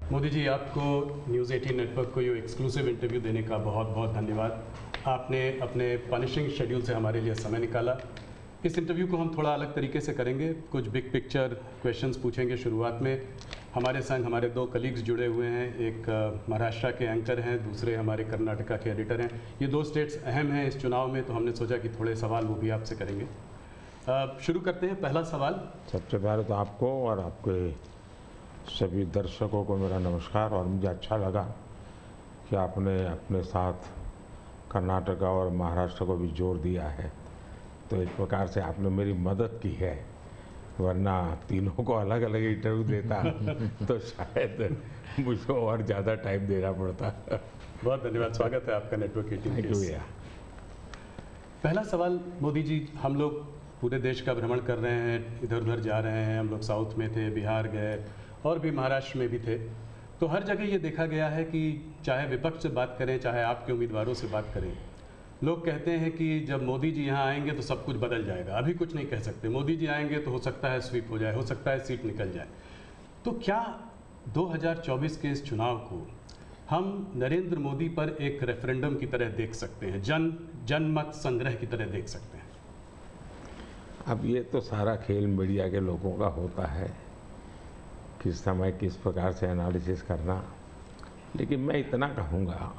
मोदी जी, आपको news 18 network को ये एक्सक्लूसिव इंटरव्यू देने का बहुत बहुत धन्यवाद। आपने अपने पनिशिंग शेड्यूल से हमारे लिए समय निकाला। इस इंटरव्यू को हम थोड़ा अलग तरीके से करेंगे, कुछ बिग पिक्चर क्वेश्चंस पूछेंगे। शुरुआत में हमारे संग हमारे दो कलीग्स जुड़े हुए हैं, एक महाराष्ट्र के एंकर हैं, दूसरे हमारे कर्नाटका के एडिटर हैं। ये दो स्टेट्स अहम हैं इस चुनाव में, तो हमने सोचा कि थोड़े सवाल वो भी आपसे करेंगे। शुरू करते हैं। पहला सवाल। सबसे पहले तो आपको और आपके सभी दर्शकों को मेरा नमस्कार। और मुझे अच्छा लगा कि आपने अपने साथ कर्नाटका और महाराष्ट्र को भी जोड़ दिया है, तो एक प्रकार से आपने मेरी मदद की है, वरना तीनों को अलग अलग इंटरव्यू देता तो शायद मुझको और ज़्यादा टाइम देना पड़ता। बहुत धन्यवाद, स्वागत है आपका नेटवर्क 18 थैंक यू भैया। पहला सवाल मोदी जी, हम लोग पूरे देश का भ्रमण कर रहे हैं, इधर उधर जा रहे हैं। हम लोग साउथ में थे, बिहार गए और भी महाराष्ट्र में भी थे। तो हर जगह ये देखा गया है कि चाहे विपक्ष से बात करें, चाहे आपके उम्मीदवारों से बात करें, लोग कहते हैं कि जब मोदी जी यहाँ आएंगे तो सब कुछ बदल जाएगा। अभी कुछ नहीं कह सकते, मोदी जी आएंगे तो हो सकता है स्वीप हो जाए, हो सकता है सीट निकल जाए। तो क्या 2024 के इस चुनाव को हम नरेंद्र मोदी पर एक रेफरेंडम की तरह देख सकते हैं, जनमत संग्रह की तरह देख सकते हैं? अब ये तो सारा खेल मीडिया के लोगों का होता है, किस समय किस प्रकार से एनालिसिस करना। लेकिन मैं इतना कहूँगा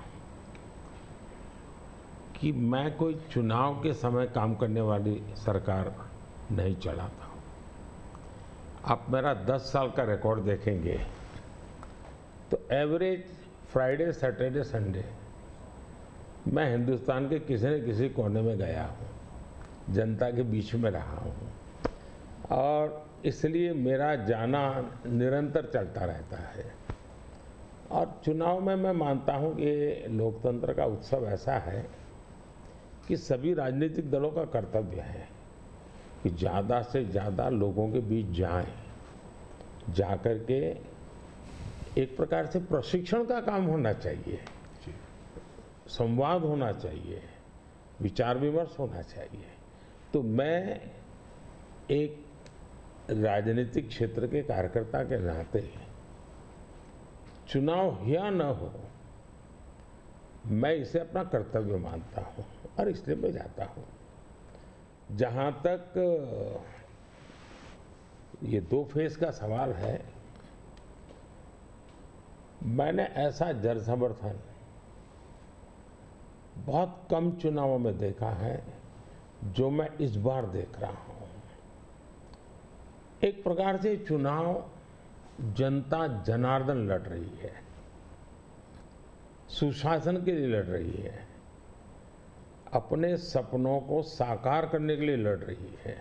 कि मैं कोई चुनाव के समय काम करने वाली सरकार नहीं चलाता हूँ। आप मेरा 10 साल का रिकॉर्ड देखेंगे तो एवरेज फ्राइडे, सैटरडे, संडे मैं हिंदुस्तान के किसी न किसी कोने में गया हूँ, जनता के बीच में रहा हूँ, और इसलिए मेरा जाना निरंतर चलता रहता है। और चुनाव में मैं मानता हूँ कि लोकतंत्र का उत्सव ऐसा है कि सभी राजनीतिक दलों का कर्तव्य है कि ज़्यादा से ज़्यादा लोगों के बीच जाएं, जाकर के एक प्रकार से प्रशिक्षण का काम होना चाहिए, संवाद होना चाहिए, विचार विमर्श होना चाहिए। तो मैं एक राजनीतिक क्षेत्र के कार्यकर्ता के नाते चुनाव या न हो, मैं इसे अपना कर्तव्य मानता हूँ और इसलिए मैं जाता हूँ। जहाँ तक ये 2 फेज का सवाल है, मैंने ऐसा जन समर्थन बहुत कम चुनावों में देखा है जो मैं इस बार देख रहा हूँ। एक प्रकार से चुनाव जनता जनार्दन लड़ रही है, सुशासन के लिए लड़ रही है, अपने सपनों को साकार करने के लिए लड़ रही है।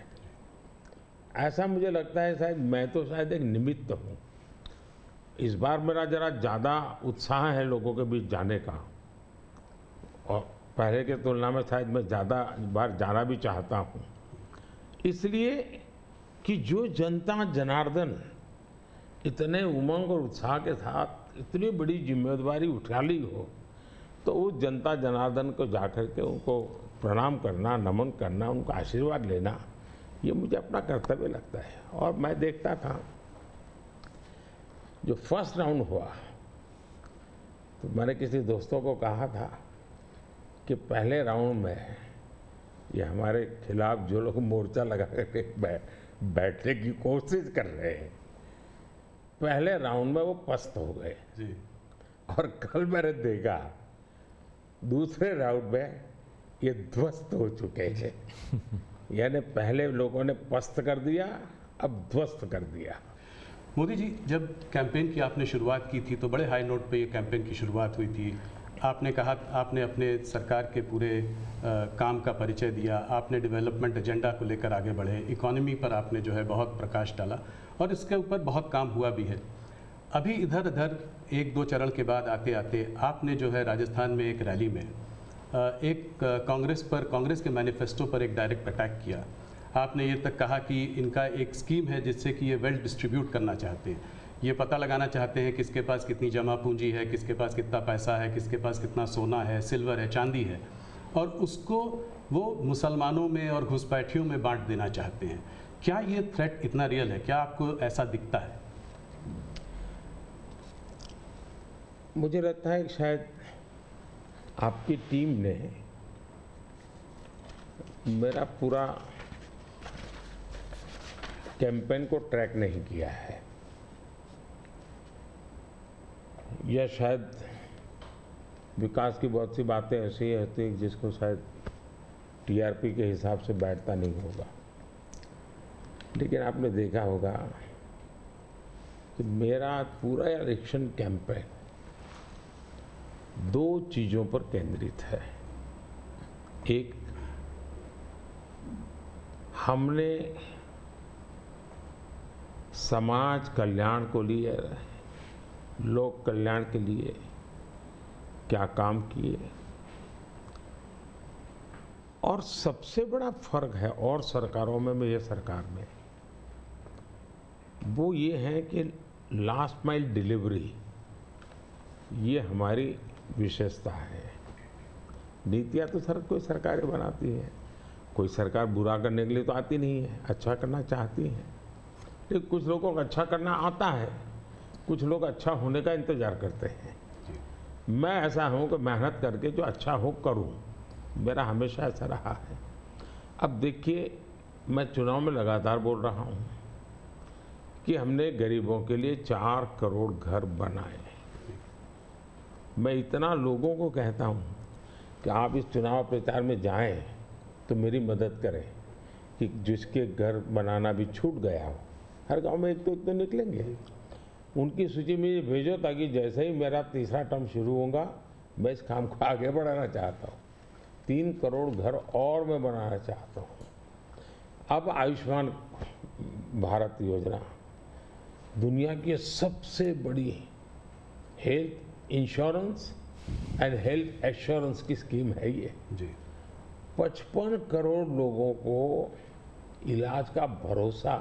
ऐसा मुझे लगता है, शायद मैं तो शायद एक निमित्त हूँ। इस बार मेरा जरा ज़्यादा उत्साह है लोगों के बीच जाने का, और पहले के तुलना में शायद मैं ज़्यादा बार जाना भी चाहता हूँ, इसलिए कि जो जनता जनार्दन इतने उमंग और उत्साह के साथ इतनी बड़ी जिम्मेदारी उठा ली हो, तो उस जनता जनार्दन को जाकर के उनको प्रणाम करना, नमन करना, उनका आशीर्वाद लेना, ये मुझे अपना कर्तव्य लगता है। और मैं देखता था जो फर्स्ट राउंड हुआ, तो मैंने किसी दोस्तों को कहा था कि पहले राउंड में ये हमारे खिलाफ जो लोग मोर्चा लगा करके बैठने की कोशिश कर रहे हैं, पहले राउंड में वो पस्त हो गए जी। और कल मैंने देखा दूसरे राउंड में ये ध्वस्त हो चुके हैं। यानी पहले लोगों ने पस्त कर दिया, अब ध्वस्त कर दिया। मोदी जी, जब कैंपेन की आपने शुरुआत की थी तो बड़े हाई नोट पे ये कैंपेन की शुरुआत हुई थी। आपने कहा, आपने अपने सरकार के पूरे काम का परिचय दिया, आपने डेवलपमेंट एजेंडा को लेकर आगे बढ़े, इकोनॉमी पर आपने जो है बहुत प्रकाश डाला और इसके ऊपर बहुत काम हुआ भी है। अभी इधर उधर 1-2 चरण के बाद आते आते आपने जो है राजस्थान में एक रैली में एक कांग्रेस के मैनिफेस्टो पर एक डायरेक्ट अटैक किया। आपने ये तक कहा कि इनका एक स्कीम है जिससे कि ये वेल्थ डिस्ट्रीब्यूट करना चाहते हैं, ये पता लगाना चाहते हैं किसके पास कितनी जमा पूंजी है, किसके पास कितना पैसा है, किसके पास कितना सोना है, सिल्वर है, चांदी है, और उसको वो मुसलमानों में और घुसपैठियों में बांट देना चाहते हैं। क्या ये थ्रेट इतना रियल है? क्या आपको ऐसा दिखता है? मुझे लगता है कि शायद आपकी टीम ने मेरा पूरा कैंपेन को ट्रैक नहीं किया है, या शायद विकास की बहुत सी बातें ऐसी होती हैं जिसको शायद टीआरपी के हिसाब से बैठता नहीं होगा। लेकिन आपने देखा होगा कि मेरा पूरा इलेक्शन कैंपेन दो चीजों पर केंद्रित है। एक, हमने समाज कल्याण को लिए, लोक कल्याण के लिए क्या काम किए, और सबसे बड़ा फर्क है और सरकारों में ये सरकार में, वो ये है कि लास्ट माइल डिलीवरी ये हमारी विशेषता है। नीतियाँ तो कोई सरकारें बनाती है, कोई सरकार बुरा करने के लिए तो आती नहीं है, अच्छा करना चाहती है। लेकिन कुछ लोगों को अच्छा करना आता है, कुछ लोग अच्छा होने का इंतजार करते हैं। मैं ऐसा हूँ कि मेहनत करके जो अच्छा हो करूँ, मेरा हमेशा ऐसा रहा है। अब देखिए, मैं चुनाव में लगातार बोल रहा हूँ कि हमने गरीबों के लिए 4 करोड़ घर बनाए। मैं इतना लोगों को कहता हूँ कि आप इस चुनाव प्रचार में जाएं तो मेरी मदद करें कि जिसके घर बनाना भी छूट गया हो, हर गांव में एक तो निकलेंगे, उनकी सूची में भेजो, ताकि जैसे ही मेरा तीसरा टर्म शुरू होगा मैं इस काम को आगे बढ़ाना चाहता हूँ। 3 करोड़ घर और मैं बनाना चाहता हूँ। अब आयुष्मान भारत योजना दुनिया की सबसे बड़ी health insurance and health assurance की स्कीम है ये जी। 55 करोड़ लोगों को इलाज का भरोसा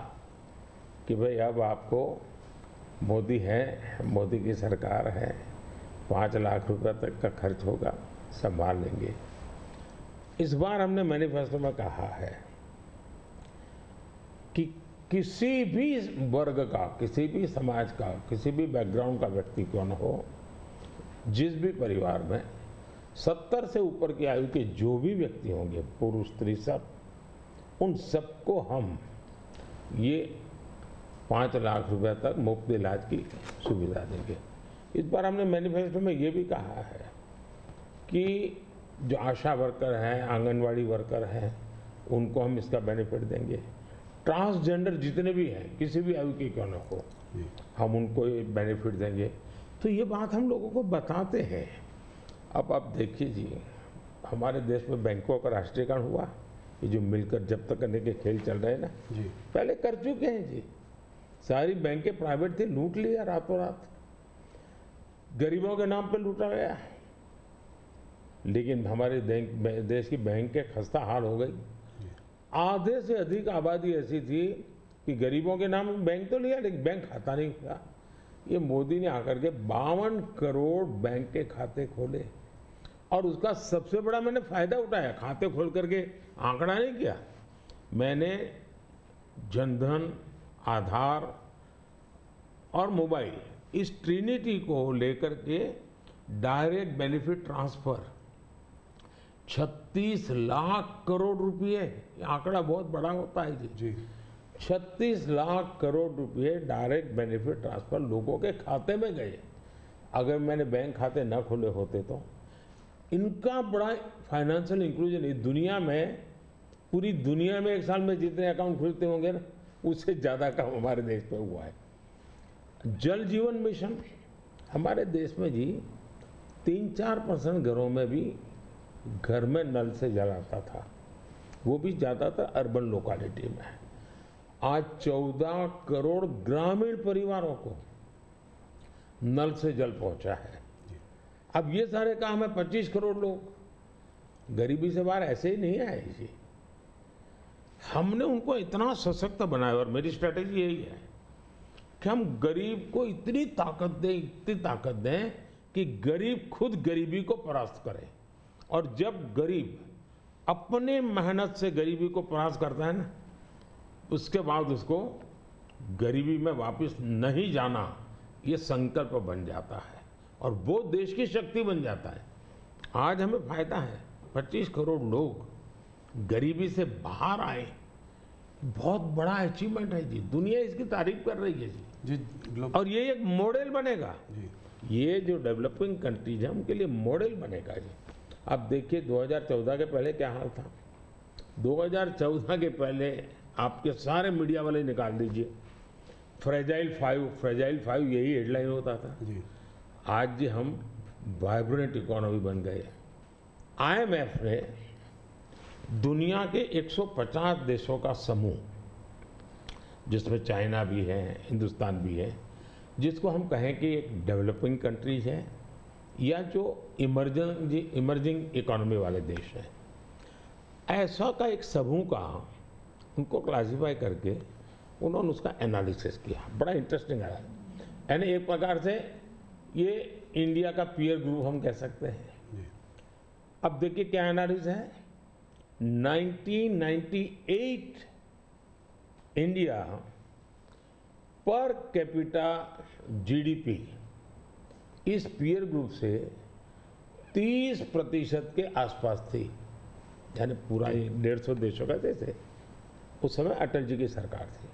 कि भाई अब आपको मोदी है, मोदी की सरकार है, 5 लाख रुपए तक का खर्च होगा, संभाल लेंगे। इस बार हमने मैनिफेस्टो में कहा है कि किसी भी वर्ग का, किसी भी समाज का, किसी भी बैकग्राउंड का व्यक्ति क्यों न हो, जिस भी परिवार में 70 से ऊपर की आयु के जो भी व्यक्ति होंगे, पुरुष स्त्री सब, उन सबको हम ये 5 लाख रुपए तक मुफ्त इलाज की सुविधा देंगे। इस बार हमने मैनिफेस्टो में ये भी कहा है कि जो आशा वर्कर हैं, आंगनवाड़ी वर्कर हैं, उनको हम इसका बेनिफिट देंगे। ट्रांसजेंडर जितने भी हैं, किसी भी आयु के क्यों न हो, हम उनको ये बेनिफिट देंगे। तो ये बात हम लोगों को बताते हैं। अब आप देखिए जी, हमारे देश में बैंकों का राष्ट्रीयकरण हुआ, ये जो मिलकर जब्त करने के खेल चल रहे हैं ना जी, पहले कर चुके हैं जी। सारी बैंकें प्राइवेट थी, लूट लिया रातों रात, गरीबों के नाम पे लूटा गया। लेकिन हमारे देश की बैंकें खस्ता हाल हो गई। आधे से अधिक आबादी ऐसी थी कि गरीबों के नाम बैंक तो लिया, लेकिन बैंक खाता नहीं था। ये मोदी ने आकर के 52 करोड़ बैंक के खाते खोले, और उसका सबसे बड़ा मैंने फायदा उठाया। खाते खोल करके आंकड़ा नहीं किया मैंने, जनधन, आधार और मोबाइल, इस ट्रिनिटी को लेकर के direct benefit transfer 36 lakh crore रुपए, आंकड़ा बहुत बड़ा होता है जी। 36 लाख करोड़ रुपए डायरेक्ट बेनिफिट ट्रांसफर लोगों के खाते में गए। अगर मैंने बैंक खाते न खोले होते तो इनका बड़ा फाइनेंशियल इंक्लूजन इस दुनिया में, पूरी दुनिया में एक साल में जितने अकाउंट खुलते होंगे ना, उससे ज़्यादा काम हमारे देश पे हुआ है। जल जीवन मिशन हमारे देश में जी 3-4% घरों में भी घर में नल से जल आता था, वो भी ज़्यादातर अर्बन लोकेलिटी में। आज 14 करोड़ ग्रामीण परिवारों को नल से जल पहुंचा है। अब ये सारे काम है, 25 करोड़ लोग गरीबी से बाहर ऐसे ही नहीं आए जी। हमने उनको इतना सशक्त बनाया, और मेरी स्ट्रेटेजी यही है कि हम गरीब को इतनी ताकत दें कि गरीब खुद गरीबी को परास्त करे। और जब गरीब अपने मेहनत से गरीबी को परास्त करता है ना, उसके बाद उसको गरीबी में वापस नहीं जाना, ये संकल्प बन जाता है। और वो देश की शक्ति बन जाता है। आज हमें फायदा है, 25 करोड़ लोग गरीबी से बाहर आए, बहुत बड़ा अचीवमेंट है जी, दुनिया इसकी तारीफ कर रही है जी। और ये एक मॉडल बनेगा जी। ये जो डेवलपिंग कंट्रीज है उनके लिए मॉडल बनेगा जी। आप देखिए 2014 के पहले क्या हाल था। 2014 के पहले आपके सारे मीडिया वाले निकाल दीजिए, फ्रेजाइल फाइव यही हेडलाइन होता था जी। आज जी हम वाइब्रेंट इकोनॉमी बन गए। IMF ने दुनिया के 150 देशों का समूह, जिसमें चाइना भी है, हिंदुस्तान भी है, जिसको हम कहें कि एक डेवलपिंग कंट्रीज है या जो इमर्जिंग इकोनॉमी वाले देश हैं, ऐसा का एक समूह का उनको क्लासिफाई करके उन्होंने उसका एनालिसिस किया। बड़ा इंटरेस्टिंग है, यानी एक प्रकार से ये इंडिया का पीयर ग्रुप हम कह सकते हैं। अब देखिए क्या एनालिसिस है। 1998 इंडिया पर कैपिटा GDP इस पीयर ग्रुप से 30% के आसपास थी, यानी पूरा 150 देशों का देश है। उस समय अटल जी की सरकार थी,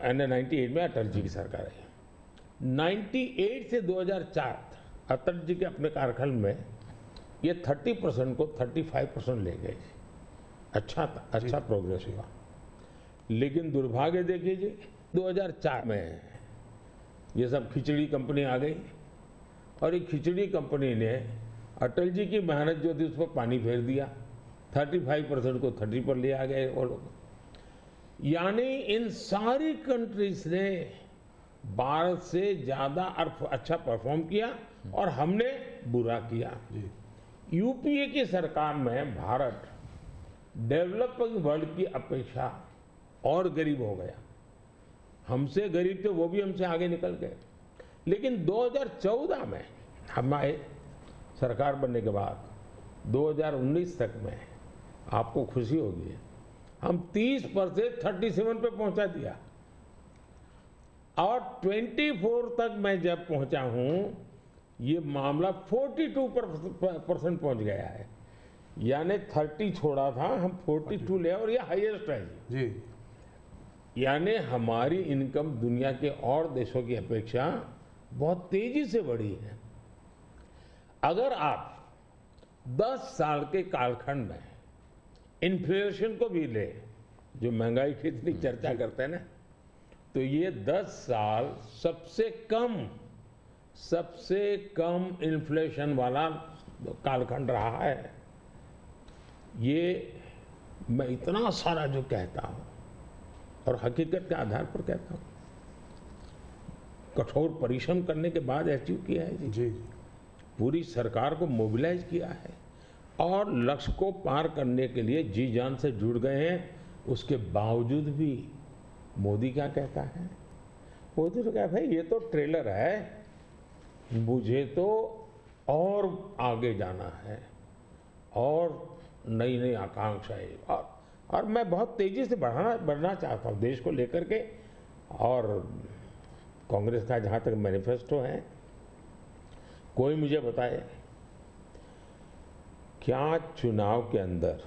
98 में अटल जी की सरकार है। 98 से 2004 अटल जी के अपने कार्यकाल में ये 30% को 35% ले गए। अच्छा प्रोग्रेस हुआ। लेकिन दुर्भाग्य देखिए जी, 2004 में ये सब खिचड़ी कंपनी आ गई और ये खिचड़ी कंपनी ने अटल जी की मेहनत जो थी उस पर पानी फेर दिया। 35% को 30 पर ले आ गए वो लोग। यानी इन सारी कंट्रीज ने भारत से ज्यादा अच्छा परफॉर्म किया और हमने बुरा किया। यूपीए की सरकार में भारत डेवलपिंग वर्ल्ड की अपेक्षा और गरीब हो गया। हमसे गरीब थे, वो भी हमसे आगे निकल गए। लेकिन 2014 में हम आए, सरकार बनने के बाद 2019 तक में आपको खुशी होगी, हम 30 पर से 37 पे पहुंचा दिया और 24 तक मैं जब पहुंचा हूं ये मामला 42% पहुंच गया है। यानी 30 छोड़ा था, हम 42 ले और ये हाईएस्ट है जी। यानी हमारी इनकम दुनिया के और देशों की अपेक्षा बहुत तेजी से बढ़ी है। अगर आप 10 साल के कालखंड में इन्फ्लेशन को भी ले, जो महंगाई की इतनी चर्चा करते हैं ना, तो ये 10 साल सबसे कम इन्फ्लेशन वाला कालखंड रहा है। ये मैं इतना सारा जो कहता हूं और हकीकत के आधार पर कहता हूं, कठोर परिश्रम करने के बाद अचीव किया है जी। पूरी सरकार को मोबिलाइज किया है और लक्ष्य को पार करने के लिए जी जान से जुड़ गए हैं। उसके बावजूद भी मोदी क्या कहता है? मोदी तो कहता है ये तो ट्रेलर है, मुझे तो और आगे जाना है और नई नई आकांक्षाएं और मैं बहुत तेजी से बढ़ना चाहता हूँ देश को लेकर के। और कांग्रेस का जहाँ तक मैनिफेस्टो है, कोई मुझे बताए क्या चुनाव के अंदर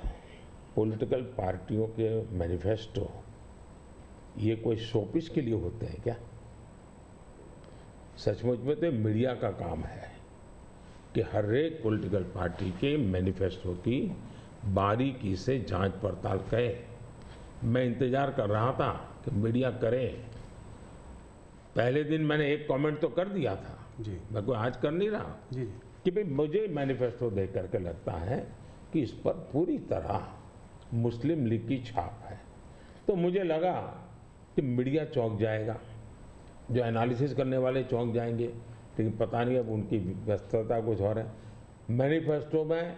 पॉलिटिकल पार्टियों के मैनिफेस्टो ये कोई शोपीस के लिए होते हैं क्या? सचमुच में तो मीडिया का काम है कि हर एक पॉलिटिकल पार्टी के मैनिफेस्टो की बारीकी से जांच पड़ताल करे। मैं इंतजार कर रहा था कि मीडिया करे। पहले दिन मैंने एक कमेंट तो कर दिया था जी, मैं कोई आज कर नहीं रहा जी, कि भाई मुझे मैनिफेस्टो देख करके लगता है कि इस पर पूरी तरह मुस्लिम लीग की छाप है। तो मुझे लगा कि मीडिया चौंक जाएगा, जो एनालिसिस करने वाले चौंक जाएंगे, लेकिन पता नहीं अब उनकी व्यस्तता कुछ और है। मैनिफेस्टो में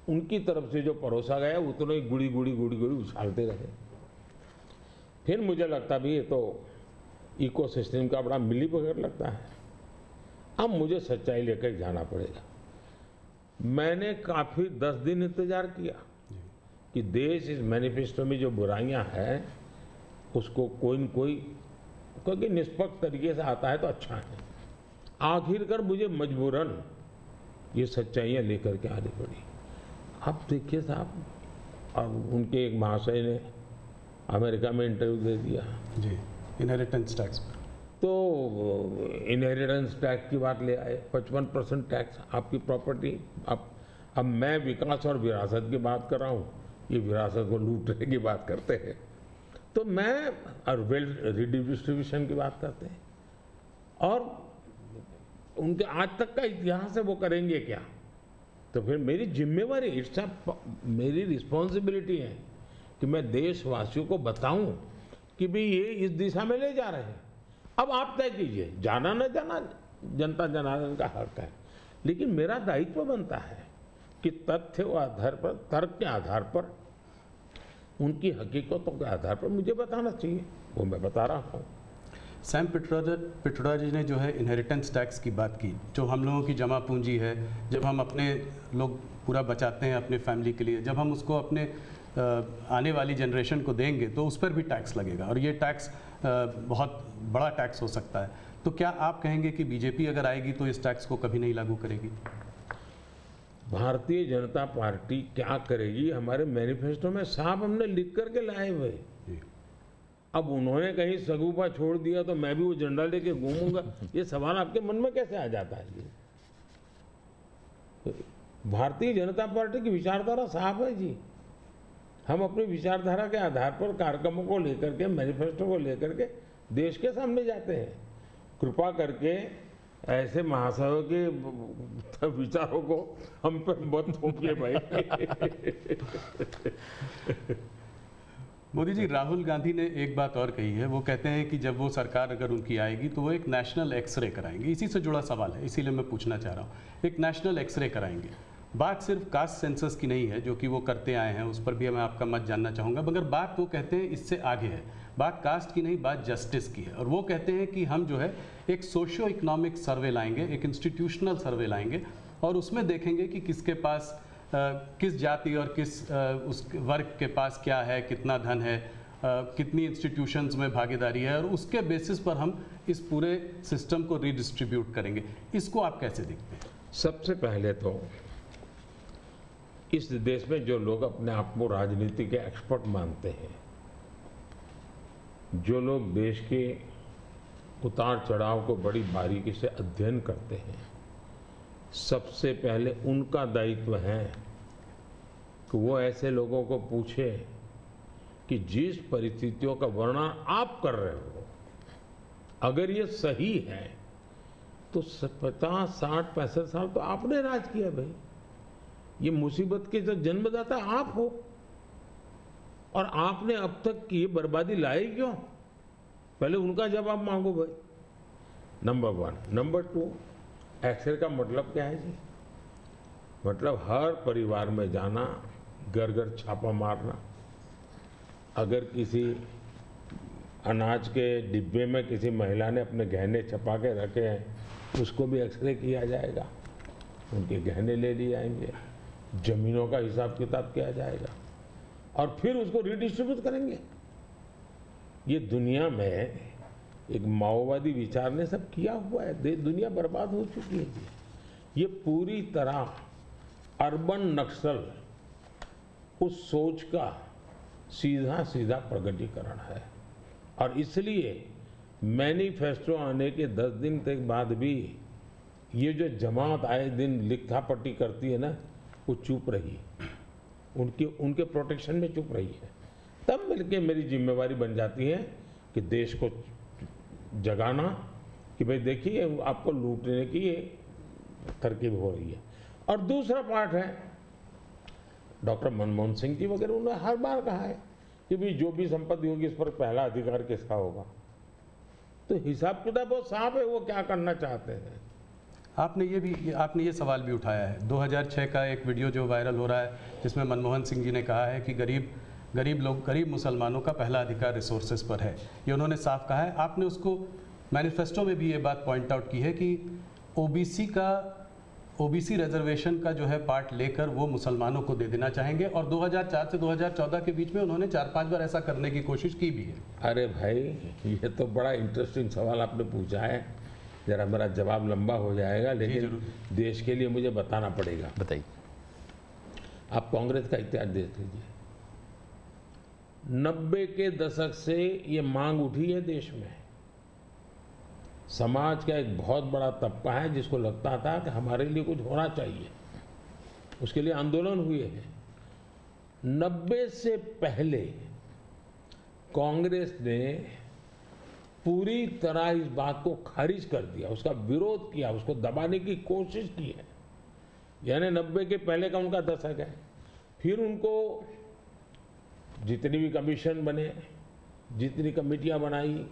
उनकी तरफ से जो परोसा गया उतना ही गुड़ी उछालते रहे। फिर मुझे लगता भी ये तो इकोसिस्टम का बड़ा मिलीबग लगता है। अब मुझे सच्चाई लेकर जाना पड़ेगा। मैंने काफी 10 दिन इंतजार किया कि देश इस मैनिफेस्टो में जो बुराइयां हैं उसको कोई न कोई, क्योंकि निष्पक्ष तरीके से आता है तो अच्छा है, आखिरकार मुझे मजबूरन ये सच्चाइयाँ लेकर के आनी पड़ी। अब देखिए साहब, अब उनके एक महाशय ने अमेरिका में इंटरव्यू दे दिया, जी, इनहेरिटेंस टैक्स पर। तो इनहेरिटेंस टैक्स की बात ले आए, 55% टैक्स आपकी प्रॉपर्टी। अब मैं विकास और विरासत की बात कर रहा हूँ, ये विरासत को लूटने की बात करते हैं। तो मैं और वेल्थ रिडिस्ट्रीब्यूशन की बात करते हैं, और उनके आज तक का इतिहास है, वो करेंगे क्या? तो फिर मेरी जिम्मेवारी, मेरी रिस्पॉन्सिबिलिटी है कि मैं देशवासियों को बताऊं कि भाई ये इस दिशा में ले जा रहे हैं। अब आप तय कीजिए, जाना न जाना जनता जनार्दन का हक है, लेकिन मेरा दायित्व बनता है कि तथ्य के आधार पर, तर्क के आधार पर, उनकी हकीकतों के आधार पर मुझे बताना चाहिए, वो मैं बता रहा हूँ। सैम पिट्रोडा जी ने जो है इनहेरिटेंस टैक्स की बात की, जो हम लोगों की जमा पूंजी है, जब हम अपने लोग पूरा बचाते हैं अपने फैमिली के लिए, जब हम उसको अपने आने वाली जनरेशन को देंगे तो उस पर भी टैक्स लगेगा, और ये टैक्स बहुत बड़ा टैक्स हो सकता है। तो क्या आप कहेंगे कि बीजेपी अगर आएगी तो इस टैक्स को कभी नहीं लागू करेगी? भारतीय जनता पार्टी क्या करेगी, हमारे मैनिफेस्टो में साफ हमने लिख करके लाए हुए। अब उन्होंने कहीं सगुफा छोड़ दिया तो मैं भी वो झंडा लेके घूमूंगा, ये सवाल आपके मन में कैसे आ जाता है? जी, भारतीय जनता पार्टी की विचारधारा साफ है जी। हम अपनी विचारधारा के आधार पर कार्यक्रमों को लेकर के, मैनिफेस्टो को लेकर के देश के सामने जाते हैं। कृपा करके ऐसे महाशयों के विचारों को हम पर मत थोपिए भाई। मोदी जी, राहुल गांधी ने एक बात और कही है, वो कहते हैं कि जब वो सरकार अगर उनकी आएगी तो वो एक नेशनल एक्सरे कराएंगे। इसी से जुड़ा सवाल है, इसीलिए मैं पूछना चाह रहा हूँ, एक नेशनल एक्सरे कराएंगे। बात सिर्फ कास्ट सेंसस की नहीं है जो कि वो करते आए हैं, उस पर भी मैं आपका मत जानना चाहूँगा, मगर बात वो कहते हैं इससे आगे है, बात कास्ट की नहीं, बात जस्टिस की है। और वो कहते हैं कि हम जो है एक सोशियो इकोनॉमिक सर्वे लाएंगे, एक इंस्टीट्यूशनल सर्वे लाएंगे, और उसमें देखेंगे कि किसके पास किस जाति और किस उस वर्ग के पास क्या है, कितना धन है, कितनी इंस्टीट्यूशंस में भागीदारी है, और उसके बेसिस पर हम इस पूरे सिस्टम को रीडिस्ट्रीब्यूट करेंगे। इसको आप कैसे देखते हैं? सबसे पहले तो इस देश में जो लोग अपने आप को राजनीति के एक्सपर्ट मानते हैं, जो लोग देश के उतार चढ़ाव को बड़ी बारीकी से अध्ययन करते हैं, सबसे पहले उनका दायित्व है कि वो ऐसे लोगों को पूछे कि जिस परिस्थितियों का वर्णन आप कर रहे हो, अगर ये सही है तो 50, 60, 65 साल तो आपने राज किया भाई, ये मुसीबत के जो जन्मदाता आप हो, और आपने अब तक की बर्बादी लाई क्यों? पहले उनका जवाब मांगो भाई, नंबर 1। नंबर 2, एक्सरे का मतलब क्या है जी? मतलब हर परिवार में जाना, घर घर छापा मारना, अगर किसी अनाज के डिब्बे में किसी महिला ने अपने गहने छपा के रखे हैं, उसको भी एक्सरे किया जाएगा, उनके गहने ले लिए जाएंगे, जमीनों का हिसाब किताब किया जाएगा, और फिर उसको रिडिस्ट्रीब्यूट करेंगे। ये दुनिया में एक माओवादी विचार ने सब किया हुआ है, दुनिया बर्बाद हो चुकी है जी। ये पूरी तरह अर्बन नक्सल उस सोच का सीधा सीधा प्रगटीकरण है, और इसलिए मैनिफेस्टो आने के 10 दिन तक बाद भी ये जो जमात आए दिन लिखापट्टी करती है ना, वो चुप रही, उनके प्रोटेक्शन में चुप रही है। तब मिलके मेरी जिम्मेवारी बन जाती है कि देश को जगाना कि भाई देखिए आपको लूटने की ये तरकीब हो रही है। और दूसरा पार्ट है, डॉक्टर मनमोहन सिंह जी वगैरह, उन्होंने हर बार कहा है कि भाई जो भी संपत्ति होगी इस पर पहला अधिकार किसका होगा। तो हिसाब किताब बहुत साफ है, वो क्या करना चाहते हैं। आपने ये सवाल भी उठाया है, 2006 का एक वीडियो जो वायरल हो रहा है, जिसमें मनमोहन सिंह जी ने कहा है कि गरीब मुसलमानों का पहला अधिकार रिसोर्सेज पर है, ये उन्होंने साफ कहा है। आपने उसको मैनिफेस्टो में भी ये बात पॉइंट आउट की है कि ओबीसी रिजर्वेशन का जो है पार्ट लेकर वो मुसलमानों को दे देना चाहेंगे, और 2004 से 2014 के बीच में उन्होंने 4-5 बार ऐसा करने की कोशिश की भी है। अरे भाई, ये तो बड़ा इंटरेस्टिंग सवाल आपने पूछा है, जरा मेरा जवाब लंबा हो जाएगा, लेकिन जरूर। देश के लिए मुझे बताना पड़ेगा। बताइए। आप कांग्रेस का इतिहास देख लीजिए। 90 के दशक से ये मांग उठी है देश में। समाज का एक बहुत बड़ा तबका है जिसको लगता था कि हमारे लिए कुछ होना चाहिए, उसके लिए आंदोलन हुए हैं। 90 से पहले कांग्रेस ने पूरी तरह इस बात को खारिज कर दिया, उसका विरोध किया, उसको दबाने की कोशिश की है। यानी 90 के पहले का उनका दशक है। फिर उनको जितनी भी कमीशन बने, जितनी कमेटियां बनाई,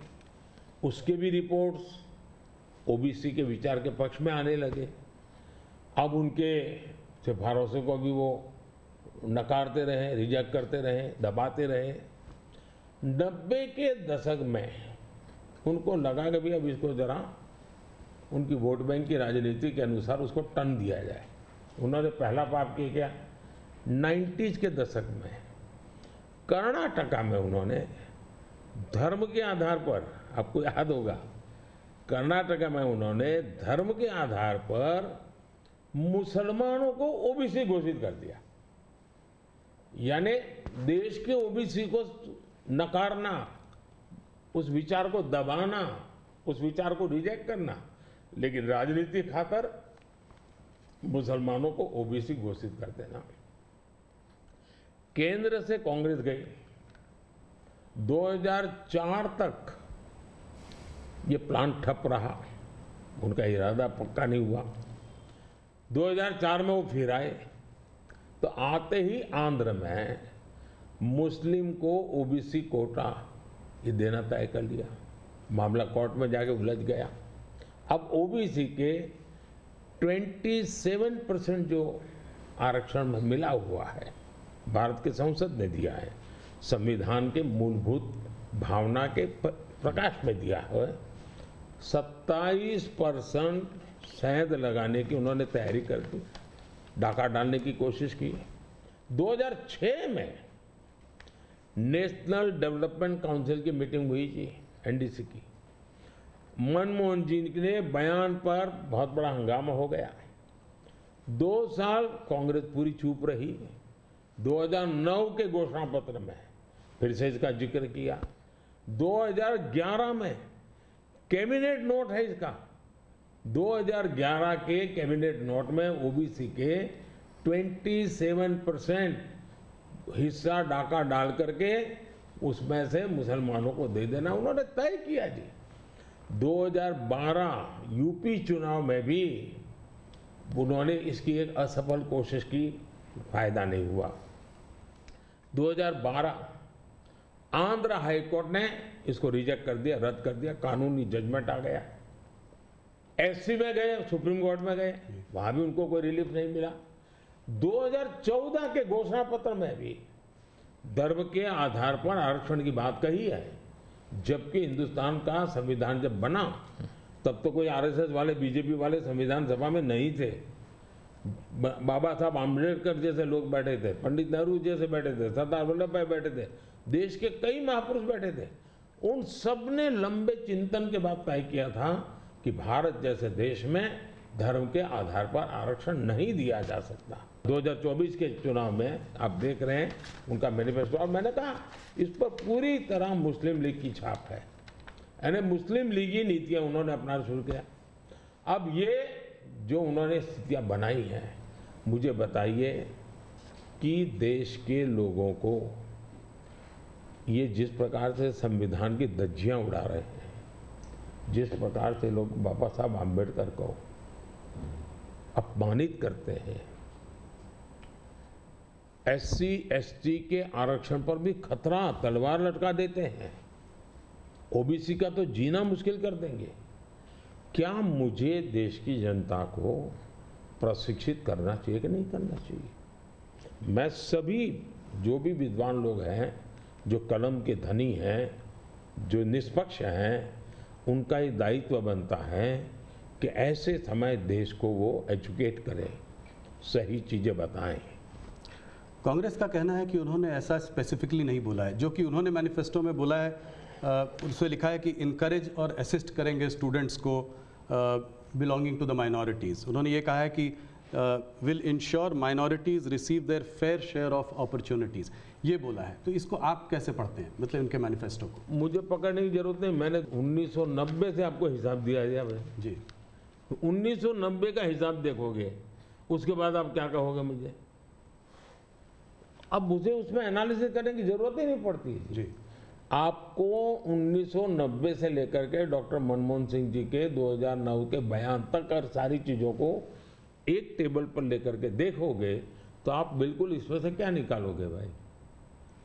उसके भी रिपोर्ट्स ओबीसी के विचार के पक्ष में आने लगे। अब उनके सिफारिशों को भी वो नकारते रहे, रिजेक्ट करते रहे, दबाते रहे। 90 के दशक में उनको लगा कि भाई अब इसको जरा उनकी वोट बैंक की राजनीति के अनुसार उसको टर्न दिया जाए। उन्होंने पहला पाप किया क्या, 90s के दशक में कर्नाटका में उन्होंने धर्म के आधार पर, आपको याद होगा, कर्नाटका में उन्होंने धर्म के आधार पर मुसलमानों को ओबीसी घोषित कर दिया। यानी देश के ओबीसी को नकारना, उस विचार को दबाना, उस विचार को रिजेक्ट करना, लेकिन राजनीति खातर मुसलमानों को ओबीसी घोषित कर देना। केंद्र से कांग्रेस गई, 2004 तक ये प्लान ठप रहा, उनका इरादा पक्का नहीं हुआ। 2004 में वो फिर आए, तो आते ही आंध्र में मुस्लिम को ओबीसी कोटा ये देना तय कर लिया। मामला कोर्ट में जाके उलझ गया। अब ओबीसी के 27% जो आरक्षण में मिला हुआ है, भारत की संसद ने दिया है, संविधान के मूलभूत भावना के प्रकाश में दिया है। 27% शहद लगाने की उन्होंने तैयारी कर दी, डाका डालने की कोशिश की। 2006 में नेशनल डेवलपमेंट काउंसिल की मीटिंग हुई थी, एनडीसी की। मनमोहन जी के बयान पर बहुत बड़ा हंगामा हो गया। 2 साल कांग्रेस पूरी चुप रही। 2009 के घोषणा पत्र में फिर से इसका जिक्र किया। 2011 में कैबिनेट नोट है इसका, 2011 के कैबिनेट नोट में ओबीसी के 27% हिस्सा डाका डाल करके उसमें से मुसलमानों को दे देना उन्होंने तय किया जी। 2012 यूपी चुनाव में भी उन्होंने इसकी एक असफल कोशिश की, फायदा नहीं हुआ। 2012 आंध्र हाईकोर्ट ने इसको रिजेक्ट कर दिया, रद्द कर दिया, कानूनी जजमेंट आ गया। एससी में गए, सुप्रीम कोर्ट में गए, वहां भी उनको कोई रिलीफ नहीं मिला। 2014 के घोषणा पत्र में भी धर्म के आधार पर आरक्षण की बात कही है, जबकि हिंदुस्तान का संविधान जब बना तब तो कोई आरएसएस वाले, बीजेपी वाले संविधान सभा में नहीं थे। बाबा साहब आम्बेडकर जैसे लोग बैठे थे, पंडित नेहरू जैसे बैठे थे, सरदार वल्लभ भाई बैठे थे, देश के कई महापुरुष बैठे थे। उन सब ने लंबे चिंतन के बाद तय किया था कि भारत जैसे देश में धर्म के आधार पर आरक्षण नहीं दिया जा सकता। 2024 के चुनाव में आप देख रहे हैं उनका मैनिफेस्टो, और मैंने कहा इस पर पूरी तरह मुस्लिम लीग की छाप है, यानी मुस्लिम लीगी नीतियां उन्होंने अपनाना शुरू किया। अब ये जो उन्होंने स्थितियां बनाई हैं, मुझे बताइए कि देश के लोगों को ये जिस प्रकार से संविधान की धज्जियां उड़ा रहे हैं, जिस प्रकार से लोग बाबा साहब आम्बेडकर को अपमानित करते हैं, एससी एसटी के आरक्षण पर भी खतरा, तलवार लटका देते हैं, ओबीसी का तो जीना मुश्किल कर देंगे। क्या मुझे देश की जनता को प्रशिक्षित करना चाहिए कि नहीं करना चाहिए? मैं सभी जो भी विद्वान लोग हैं, जो कलम के धनी हैं, जो निष्पक्ष हैं, उनका ये दायित्व बनता है कि ऐसे समय देश को वो एजुकेट करें, सही चीज़ें बताएं। कांग्रेस का कहना है कि उन्होंने ऐसा स्पेसिफिकली नहीं बोला है, जो कि उन्होंने मैनिफेस्टो में बोला है, उसमें लिखा है कि इनकरेज और असिस्ट करेंगे स्टूडेंट्स को बिलोंगिंग टू द माइनॉरिटीज़। उन्होंने ये कहा है कि will ensure minorities receive there fair share of opportunities, ये बोला है। तो इसको आप कैसे पढ़ते हैं, मतलब उनके मैनिफेस्टो को? मुझे पकड़ने की जरूरत नहीं, मैंने 1990 से आपको हिसाब दिया है भाई। जी। 1990 का हिसाब देखोगे, उसके बाद आप क्या कहोगे मुझे? अब मुझे उसमें एनालिसिस करने की जरूरत ही नहीं पड़ती जी। आपको 1990 से लेकर के डॉक्टर मनमोहन सिंह जी के 2009 के बयान तक और सारी चीजों को एक टेबल पर लेकर के देखोगे तो आप बिल्कुल इसमें से क्या निकालोगे भाई?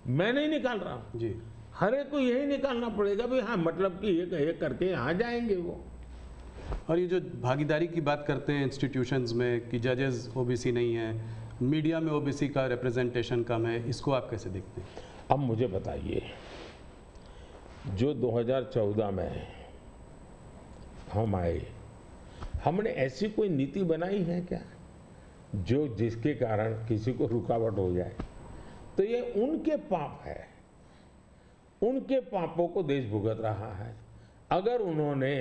मैं नहीं निकाल रहा हूं जी। हर एक को यही निकालना पड़ेगा भाई। हाँ, मतलब कि एक करके यहाँ जाएंगे वो। और ये जो भागीदारी की बात करते हैं इंस्टीट्यूशंस में कि जजेस ओबीसी नहीं है, मीडिया में ओबीसी का रिप्रेजेंटेशन कम है, इसको आप कैसे देखते हैं? अब मुझे बताइए, जो 2014 में हम आए, हमने ऐसी कोई नीति बनाई है क्या जो जिसके कारण किसी को रुकावट हो जाए? तो ये उनके पाप है, उनके पापों को देश भुगत रहा है। अगर उन्होंने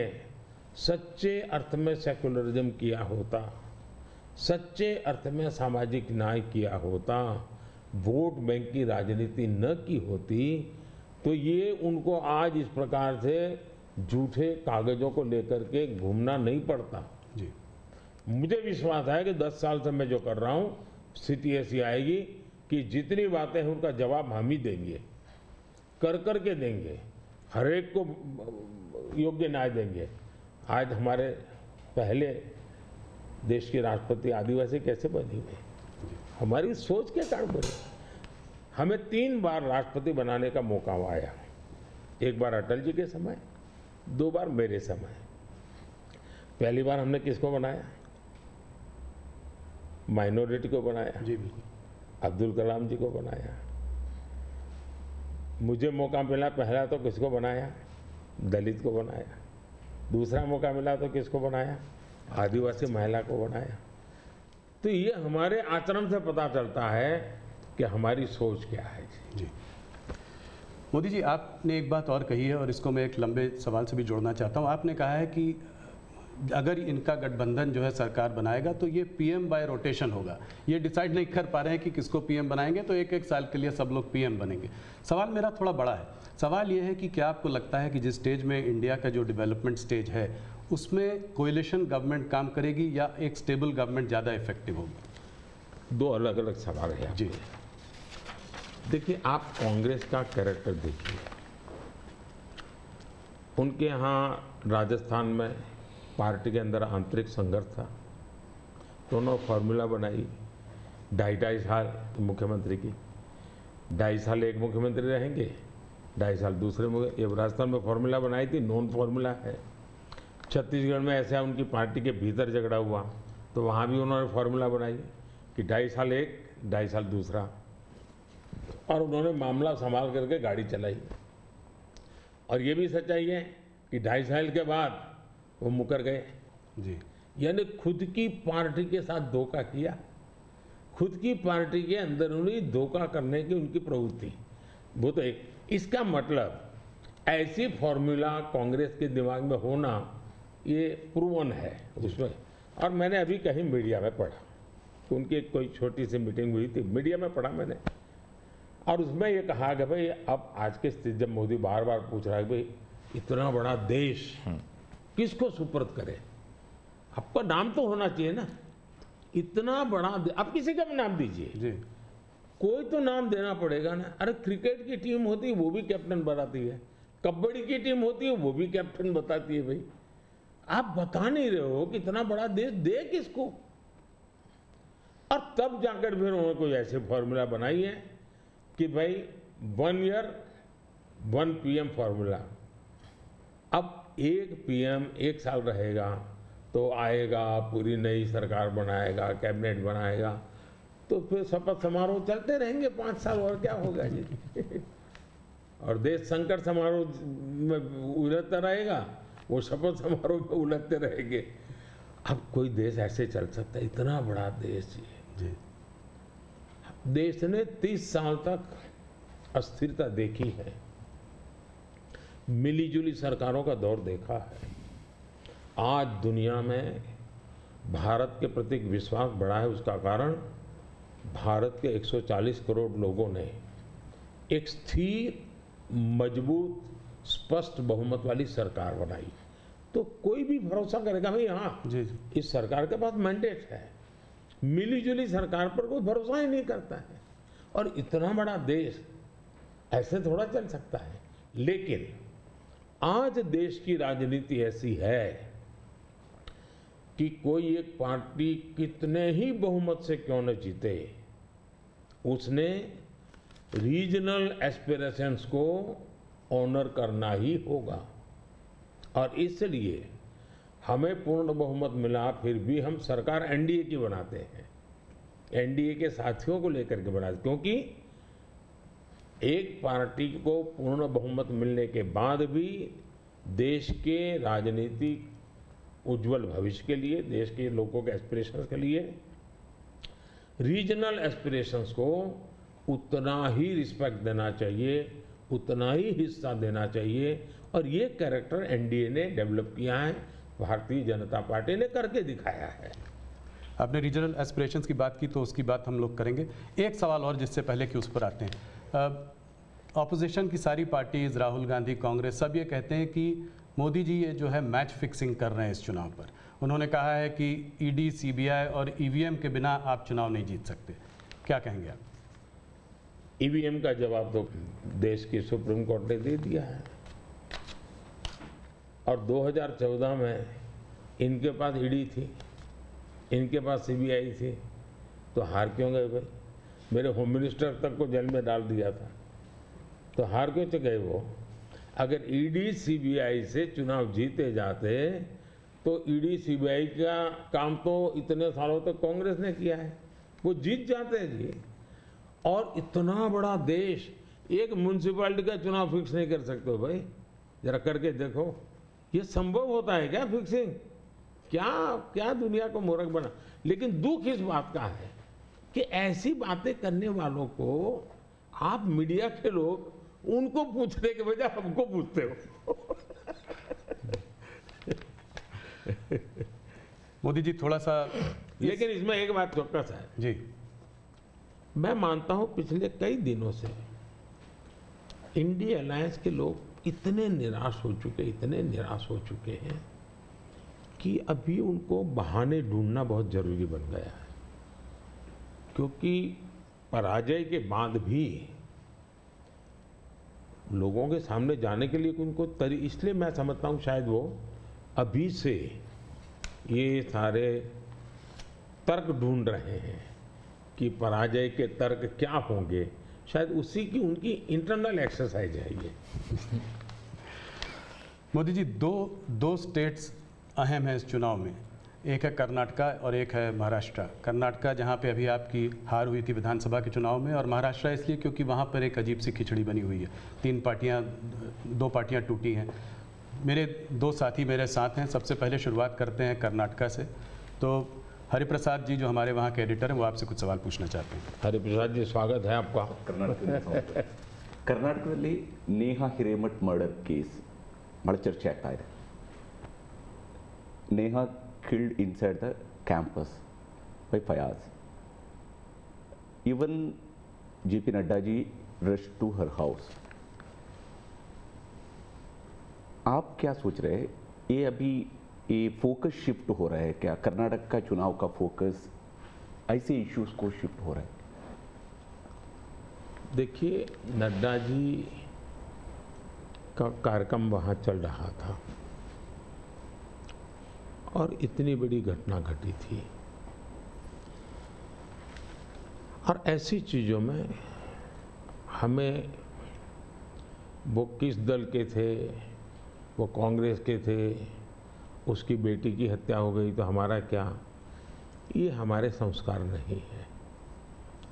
सच्चे अर्थ में सेकुलरिज्म किया होता, सच्चे अर्थ में सामाजिक न्याय किया होता, वोट बैंक की राजनीति न की होती, तो ये उनको आज इस प्रकार से झूठे कागजों को लेकर के घूमना नहीं पड़ता। जी। मुझे विश्वास है कि 10 साल से मैं जो कर रहा हूँ, स्थिति ऐसी आएगी कि जितनी बातें हैं उनका जवाब हम ही देंगे, कर के देंगे, हर एक को योग्य न्याय देंगे। आज हमारे पहले देश के राष्ट्रपति आदिवासी कैसे बनी हुई? हमारी सोच के कारण बनी। हमें 3 बार राष्ट्रपति बनाने का मौका आया, एक बार अटल जी के समय, 2 बार मेरे समय। पहली बार हमने किसको बनाया? माइनॉरिटी को बनाया। जी बिल्कुल। अब्दुल कलाम जी को बनाया। मुझे मौका मिला पहला तो किसको बनाया? दलित को बनाया। दूसरा मौका मिला तो किसको बनाया? आदिवासी महिला को बनाया। तो ये हमारे आचरण से पता चलता है कि हमारी सोच क्या है। जी। मोदी जी, आपने एक बात और कही है और इसको मैं एक लंबे सवाल से भी जोड़ना चाहता हूँ। आपने कहा है कि अगर इनका गठबंधन जो है सरकार बनाएगा तो ये पीएम बाय रोटेशन होगा। ये डिसाइड नहीं कर पा रहे हैं कि किसको पीएम बनाएंगे, तो एक साल के लिए सब लोग पीएम बनेंगे। सवाल मेरा थोड़ा बड़ा है। सवाल ये है कि क्या आपको लगता है कि जिस स्टेज में इंडिया का जो डेवलपमेंट स्टेज है उसमें कोएलिशन गवर्नमेंट काम करेगी या एक स्टेबल गवर्नमेंट ज़्यादा इफेक्टिव होगी? 2 अलग अलग सवाल है। जी। देखिए, आप कांग्रेस का कैरेक्टर देखिए। उनके यहाँ राजस्थान में पार्टी के अंदर आंतरिक संघर्ष था, तो उन्होंने फॉर्मूला बनाई 2.5 साल मुख्यमंत्री की, 2.5 साल एक मुख्यमंत्री रहेंगे, 2.5 साल दूसरे। ये राजस्थान में फॉर्मूला बनाई थी, नॉन फॉर्मूला है। छत्तीसगढ़ में ऐसा उनकी पार्टी के भीतर झगड़ा हुआ तो वहाँ भी उन्होंने फॉर्मूला बनाई कि 2.5 साल एक, 2.5 साल दूसरा, और उन्होंने मामला संभाल करके गाड़ी चलाई। और ये भी सच्चाई है कि 2.5 साल के बाद वो मुकर गए। जी। यानी खुद की पार्टी के साथ धोखा किया, खुद की पार्टी के अंदरूनी धोखा करने की उनकी प्रवृत्ति, वो तो एक। इसका मतलब ऐसी फॉर्मूला कांग्रेस के दिमाग में होना ये प्रूवन है उसमें। और मैंने अभी कहीं मीडिया में पढ़ा कि उनकी कोई छोटी सी मीटिंग हुई थी, मीडिया में पढ़ा मैंने, और उसमें ये कहा कि भाई अब आज के स्थिति जब मोदी बार बार पूछ रहा है भाई इतना बड़ा देश किसको सुपुर्द करे, आपका नाम तो होना चाहिए ना, इतना बड़ा आप किसी का भी नाम दीजिए जी। कोई तो नाम देना पड़ेगा ना। अरे क्रिकेट की टीम होती है वो भी कैप्टन बताती है, कबड्डी की टीम होती है वो भी कैप्टन बताती है। भाई आप बता नहीं रहे हो कि इतना बड़ा देश दे किसको। और तब जाकर फिर उन्होंने कोई ऐसे फॉर्मूला बनाई है कि भाई 1 ईयर 1 पीएम फॉर्मूला। अब एक पीएम 1 साल रहेगा तो आएगा, पूरी नई सरकार बनाएगा, कैबिनेट बनाएगा, तो फिर शपथ समारोह चलते रहेंगे 5 साल, और क्या होगा जी। और देश संकट समारोह में उलझता रहेगा, वो शपथ समारोह में उलझते रहेंगे। अब कोई देश ऐसे चल सकता है? इतना बड़ा देश जी। देश ने 30 साल तक अस्थिरता देखी है, मिलीजुली सरकारों का दौर देखा है, आज दुनिया में भारत के प्रति विश्वास बढ़ा है, उसका कारण भारत के 140 करोड़ लोगों ने एक स्थिर, मजबूत, स्पष्ट बहुमत वाली सरकार बनाई। तो कोई भी भरोसा करेगा भाई हाँ जी इस सरकार के पास मैंडेट है, मिलीजुली सरकार पर कोई भरोसा ही नहीं करता है। और इतना बड़ा देश ऐसे थोड़ा चल सकता है। लेकिन आज देश की राजनीति ऐसी है कि कोई एक पार्टी कितने ही बहुमत से क्यों न जीते, उसने रीजनल एस्पिरेशंस को ऑनर करना ही होगा। और इसलिए हमें पूर्ण बहुमत मिला, फिर भी हम सरकार एनडीए की बनाते हैं, एनडीए के साथियों को लेकर के बनाते, क्योंकि एक पार्टी को पूर्ण बहुमत मिलने के बाद भी देश के राजनीतिक उज्जवल भविष्य के लिए, देश के लोगों के एस्पिरेशंस के लिए, रीजनल एस्पिरेशंस को उतना ही रिस्पेक्ट देना चाहिए, उतना ही हिस्सा देना चाहिए। और ये कैरेक्टर एनडीए ने डेवलप किया है, भारतीय जनता पार्टी ने करके दिखाया है। आपने रीजनल एस्पिरेशंस की बात की तो उसकी बात हम लोग करेंगे। एक सवाल और जिससे पहले कि उस पर आते हैं, ऑपोजिशन की सारी पार्टीज, राहुल गांधी, कांग्रेस, सब ये कहते हैं कि मोदी जी ये जो है मैच फिक्सिंग कर रहे हैं इस चुनाव पर। उन्होंने कहा है कि ईडी, सीबीआई और ईवीएम के बिना आप चुनाव नहीं जीत सकते। क्या कहेंगे आप? ईवीएम का जवाब तो देश की सुप्रीम कोर्ट ने दे दिया है। और 2014 में इनके पास ईडी थी, इनके पास सीबीआई थी, तो हार क्यों गए भाई? मेरे होम मिनिस्टर तक को जेल में डाल दिया था, तो हार क्यों गए वो? अगर ईडी सीबीआई से चुनाव जीते जाते तो ईडी सीबीआई का काम तो इतने सालों तक कांग्रेस ने किया है, वो जीत जाते हैं जी। और इतना बड़ा देश, एक म्यूनसिपैलिटी का चुनाव फिक्स नहीं कर सकते हो भाई? जरा करके देखो, ये संभव होता है क्या फिक्सिंग? क्या क्या दुनिया को मूर्ख बना। लेकिन दुख इस बात का है कि ऐसी बातें करने वालों को आप मीडिया के लोग उनको पूछने के बजाय हमको पूछते हो। मोदी जी थोड़ा सा लेकिन इसमें एक बात चौकस है जी, मैं मानता हूं पिछले कई दिनों से इंडिया अलायंस के लोग इतने निराश हो चुके, इतने निराश हो चुके हैं कि अभी उनको बहाने ढूंढना बहुत जरूरी बन गया है। क्योंकि पराजय के बाद भी लोगों के सामने जाने के लिए उनको इसलिए मैं समझता हूँ शायद वो अभी से ये सारे तर्क ढूंढ रहे हैं कि पराजय के तर्क क्या होंगे, शायद उसी की उनकी इंटरनल एक्सरसाइज है ये। मोदी जी दो स्टेट्स अहम हैं इस चुनाव में, एक है कर्नाटका और एक है महाराष्ट्र। कर्नाटका जहां पे अभी आपकी हार हुई थी विधानसभा के चुनाव में, और महाराष्ट्र इसलिए क्योंकि वहां पर एक अजीब सी खिचड़ी बनी हुई है, दो पार्टियां टूटी हैं। मेरे दो साथी मेरे साथ हैं, सबसे पहले शुरुआत करते हैं कर्नाटका से। तो हरिप्रसाद जी जो हमारे वहाँ के एडिटर हैं वो आपसे कुछ सवाल पूछना चाहते हैं। हरिप्रसाद जी स्वागत है आपका। ಕರ್ನಾಟಕದಲ್ಲಿ ನೇಹಾ ಹಿರೇಮಠ್ ಮರ್ಡರ್ ಕೇಸ್ ಬಹಳ ಚರ್ಚೆ ಆಗ್ತಾ ಇದೆ. Neha killed inside the campus by Fayaz. Even JP Nadda ji rushed to her house. आप क्या सोच रहे हैं, ये अभी ये फोकस शिफ्ट हो रहा है क्या? कर्नाटक का चुनाव का फोकस ऐसे इश्यूज को शिफ्ट हो रहा है? देखिए, नड्डा जी का कार्यक्रम वहाँ चल रहा था और इतनी बड़ी घटना घटी थी, और ऐसी चीज़ों में हमें वो किस दल के थे, वो कांग्रेस के थे, उसकी बेटी की हत्या हो गई तो हमारा क्या, ये हमारे संस्कार नहीं है,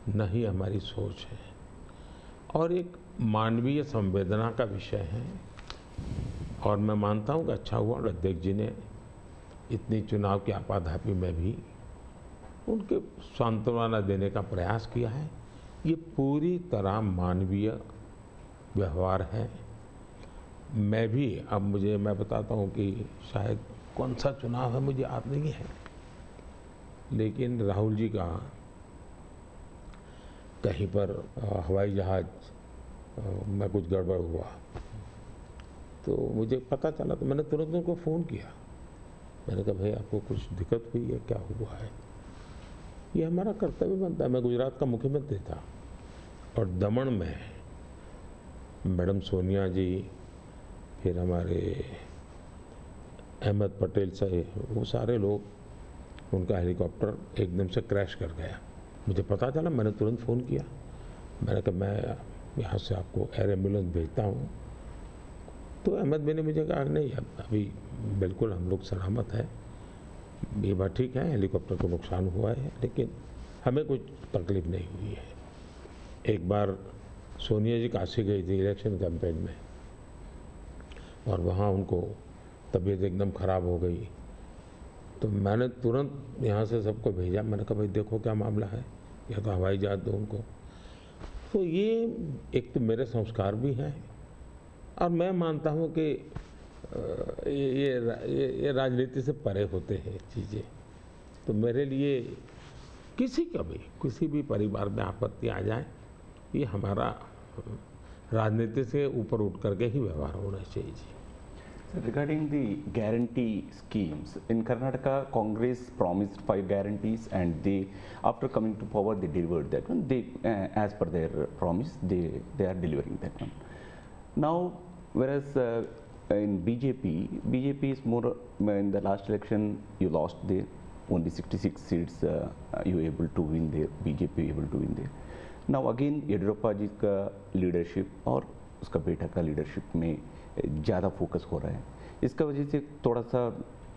न ही हमारी सोच है, और एक मानवीय संवेदना का विषय है। और मैं मानता हूँ कि अच्छा हुआ अध्यक्ष जी ने इतनी चुनाव की आपाधापी में भी उनके सांत्वना देने का प्रयास किया है। ये पूरी तरह मानवीय व्यवहार है। मैं भी अब मैं बताता हूँ कि शायद कौन सा चुनाव है मुझे याद नहीं है, लेकिन राहुल जी का कहीं पर हवाई जहाज में कुछ गड़बड़ हुआ तो मुझे पता चला, तो मैंने तुरंत उनको फ़ोन किया। मैंने कहा भाई आपको कुछ दिक्कत हुई है, क्या हुआ है? ये हमारा कर्तव्य बनता है। मैं गुजरात का मुख्यमंत्री था और दमन में मैडम सोनिया जी, फिर हमारे अहमद पटेल साहब, वो सारे लोग, उनका हेलीकॉप्टर एकदम से क्रैश कर गया। मुझे पता चला, मैंने तुरंत फ़ोन किया। मैंने कहा मैं यहाँ से आपको एयर एम्बुलेंस भेजता हूँ। तो अहमद भाई ने मुझे कहा नहीं, अभी बिल्कुल हम लोग सलामत हैं, ये बात ठीक है, हेलीकॉप्टर को नुकसान हुआ है लेकिन हमें कुछ तकलीफ नहीं हुई है। एक बार सोनिया जी काशी गई थी इलेक्शन कैंपेन में और वहाँ उनको तबीयत एकदम ख़राब हो गई, तो मैंने तुरंत यहाँ से सबको भेजा। मैंने कहा भाई देखो क्या मामला है, या तो हवाई जहाज दो उनको। तो ये एक तो मेरे संस्कार भी हैं और मैं मानता हूँ कि ये राजनीति से परे होते हैं चीज़ें। तो मेरे लिए किसी भी परिवार में आपत्ति आ जाए, ये हमारा राजनीति से ऊपर उठ करके ही व्यवहार होना चाहिए जी। So regarding the guarantee schemes, in Karnataka, Congress promised 5 guarantees, and they, after coming to power, they delivered that one. They, as per their promise, they are delivering that one. Now, whereas in BJP is more, in the last election you lost there, only 66 seats you were able to win there, BJP able to win there. Now again Yediyurappa जी का leadership और उसका बेटा का leadership में ज़्यादा focus हो रहा है। इसका वजह से थोड़ा सा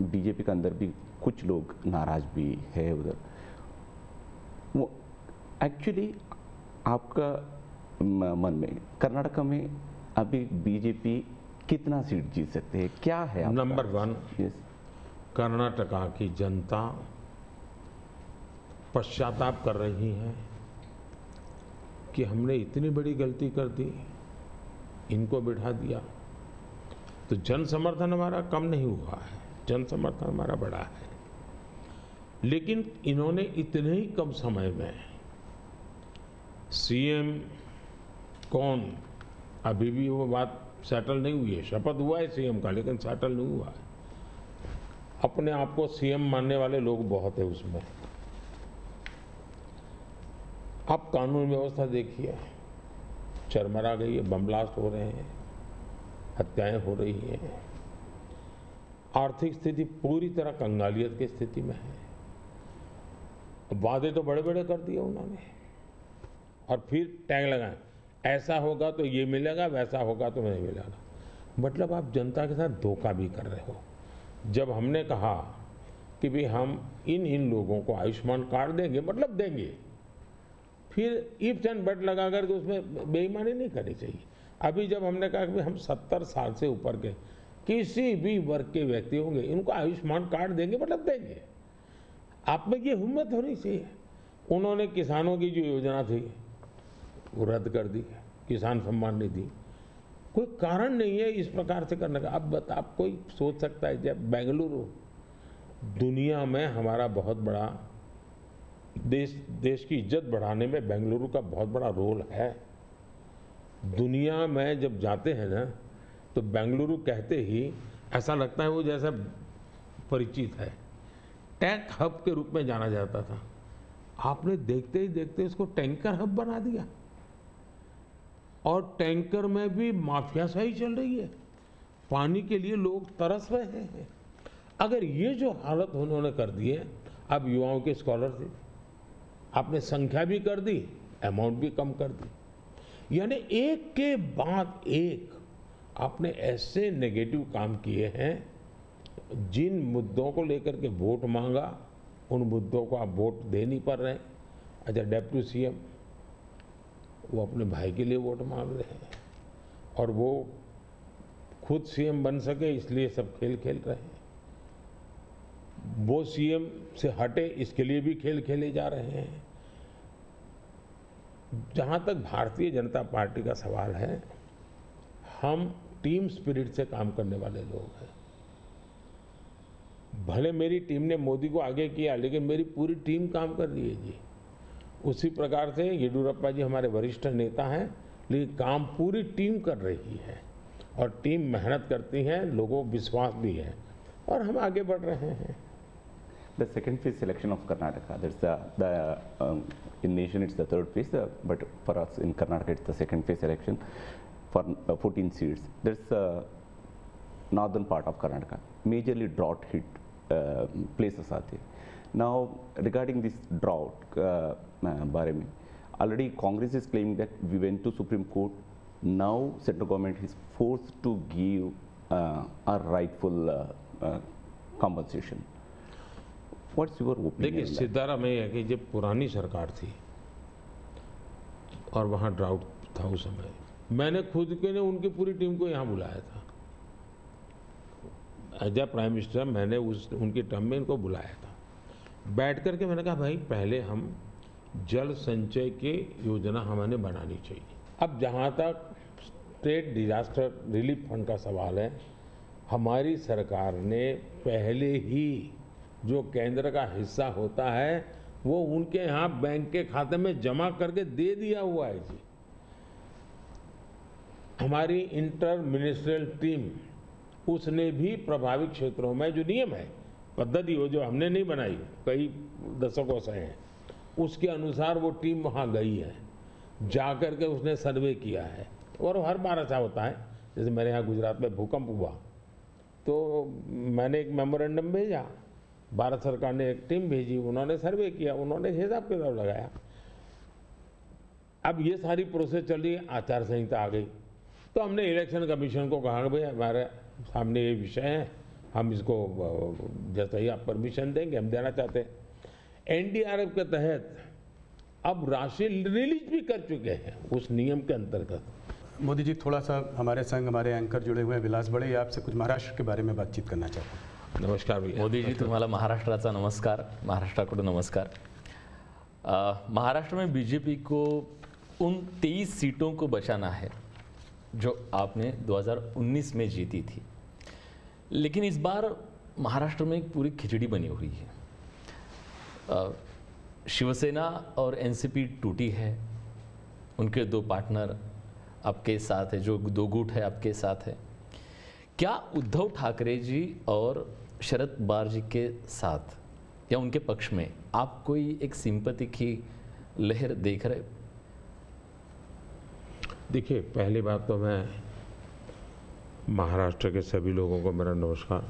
बीजेपी के अंदर भी कुछ लोग नाराज भी है उधर। वो एक्चुअली आपका मन में कर्नाटका में अभी बीजेपी कितना सीट जीत सकते हैं, क्या है आपका? नंबर 1, यस, कर्नाटका की जनता पश्चाताप कर रही है कि हमने इतनी बड़ी गलती कर दी, इनको बिठा दिया। तो जन समर्थन हमारा कम नहीं हुआ है, जन समर्थन हमारा बढ़ा है, लेकिन इन्होंने इतने ही कम समय में सीएम कौन, अभी भी वो बात सेटल नहीं हुई है। शपथ हुआ है सीएम का लेकिन सेटल नहीं हुआ है। अपने आप को सीएम मानने वाले लोग बहुत है उसमें। आप कानून व्यवस्था देखिए, चरमरा गई है, बम ब्लास्ट हो रहे हैं, हत्याएं हो रही हैं, आर्थिक स्थिति पूरी तरह कंगालियत की स्थिति में है। वादे तो बड़े बड़े कर दिए उन्होंने और फिर टैग लगाए, ऐसा होगा तो ये मिलेगा, वैसा होगा तो नहीं मिलेगा। मतलब आप जनता के साथ धोखा भी कर रहे हो। जब हमने कहा कि भाई हम इन लोगों को आयुष्मान कार्ड देंगे, मतलब देंगे, फिर इफ्स एंड बट लगा करके उसमें बेईमानी नहीं करनी चाहिए। अभी जब हमने कहा कि हम 70 साल से ऊपर के किसी भी वर्ग के व्यक्ति होंगे, इनको आयुष्मान कार्ड देंगे, मतलब देंगे। आप में ये हिम्मत होनी चाहिए। उन्होंने किसानों की जो योजना थी वो रद्द कर दी, किसान सम्मान निधि। कोई कारण नहीं है इस प्रकार से करने का। अब आप कोई सोच सकता है, जब बेंगलुरु दुनिया में हमारा बहुत बड़ा देश की इज्जत बढ़ाने में बेंगलुरु का बहुत बड़ा रोल है। दुनिया में जब जाते हैं ना तो बेंगलुरु कहते ही ऐसा लगता है वो जैसा परिचित है। टैंक हब के रूप में जाना जाता था, आपने देखते ही देखते उसको टैंकर हब बना दिया और टैंकर में भी माफियाशाही चल रही है। पानी के लिए लोग तरस रहे हैं। अगर ये जो हालत उन्होंने कर दी है, अब युवाओं की स्कॉलरशिप आपने संख्या भी कर दी, अमाउंट भी कम कर दी। यानी एक के बाद एक आपने ऐसे नेगेटिव काम किए हैं। जिन मुद्दों को लेकर के वोट मांगा, उन मुद्दों को आप वोट दे नहीं पा रहे हैं। अच्छा, डेप्यूटी सीएम वो अपने भाई के लिए वोट मांग रहे हैं और वो खुद सीएम बन सके इसलिए सब खेल खेल रहे हैं। वो सीएम से हटे इसके लिए भी खेल खेले जा रहे हैं। जहां तक भारतीय जनता पार्टी का सवाल है, हम टीम स्पिरिट से काम करने वाले लोग हैं। भले मेरी टीम ने मोदी को आगे किया, लेकिन मेरी पूरी टीम काम कर रही है जी। उसी प्रकार से येडियुरप्पा जी हमारे वरिष्ठ नेता हैं, लेकिन काम पूरी टीम कर रही है और टीम मेहनत करती है, लोगों को विश्वास भी है और हम आगे बढ़ रहे हैं। The second phase election of Karnataka, in nation it's the third phase, but for us in Karnataka it's the second phase election for 14 seats. There's northern part of Karnataka, majorly drought hit places are there. Now regarding this drought, बारे में already Congress is claiming that we went to Supreme Court. Now central government is forced to give a rightful compensation. What's your opinion? देखिए, सितारा में है कि जब पुरानी सरकार थी और वहाँ ड्राउट था उस समय, मैंने खुद के ने उनकी पूरी टीम को यहाँ बुलाया था। एज ए प्राइम मिनिस्टर मैंने उनकी टर्म में इनको बुलाया था। बैठ करके मैंने कहा भाई पहले हम जल संचय की योजना हमें बनानी चाहिए। अब जहाँ तक स्टेट डिजास्टर रिलीफ फंड का सवाल है, हमारी सरकार ने पहले ही जो केंद्र का हिस्सा होता है वो उनके यहाँ बैंक के खाते में जमा करके दे दिया हुआ है जी। हमारी इंटर मिनिस्ट्रियल टीम उसने भी प्रभावित क्षेत्रों में जो नियम है, पद्धति वो जो हमने नहीं बनाई, कई दशकों से है, उसके अनुसार वो टीम वहाँ गई है, जा कर के उसने सर्वे किया है। और हर बार ऐसा होता है, जैसे मेरे यहाँ गुजरात में भूकंप हुआ तो मैंने एक मेमोरेंडम भेजा, भारत सरकार ने एक टीम भेजी, उन्होंने सर्वे किया, उन्होंने हिसाब किताब लगाया। अब ये सारी प्रोसेस चल रही है, आचार संहिता आ गई तो हमने इलेक्शन कमीशन को कहा कि भाई हमारे सामने ये विषय है, हम इसको जैसे ही आप परमिशन देंगे हम देना चाहते हैं। एनडीआरएफ के तहत अब राशि रिलीज भी कर चुके हैं उस नियम के अंतर्गत। मोदी जी, थोड़ा सा हमारे संग हमारे एंकर जुड़े हुए हैं विलास बड़े, ये आपसे कुछ महाराष्ट्र के बारे में बातचीत करना चाहता हूँ। नमस्कार भैया। मोदी जी, तुम्हाला महाराष्ट्राचा नमस्कार, महाराष्ट्राकडून नमस्कार। महाराष्ट्र में बीजेपी को उन 23 सीटों को बचाना है जो आपने 2019 में जीती थी, लेकिन इस बार महाराष्ट्र में एक पूरी खिचड़ी बनी हुई है। शिवसेना और एनसीपी टूटी है, उनके दो पार्टनर आपके साथ है, जो दो गुट है आपके साथ है। क्या उद्धव ठाकरे जी और शरद पवार जी के साथ या उनके पक्ष में आप कोई एक सिंपैथी की लहर देख रहे? देखिए, पहली बात तो मैं महाराष्ट्र के सभी लोगों को मेरा नमस्कार,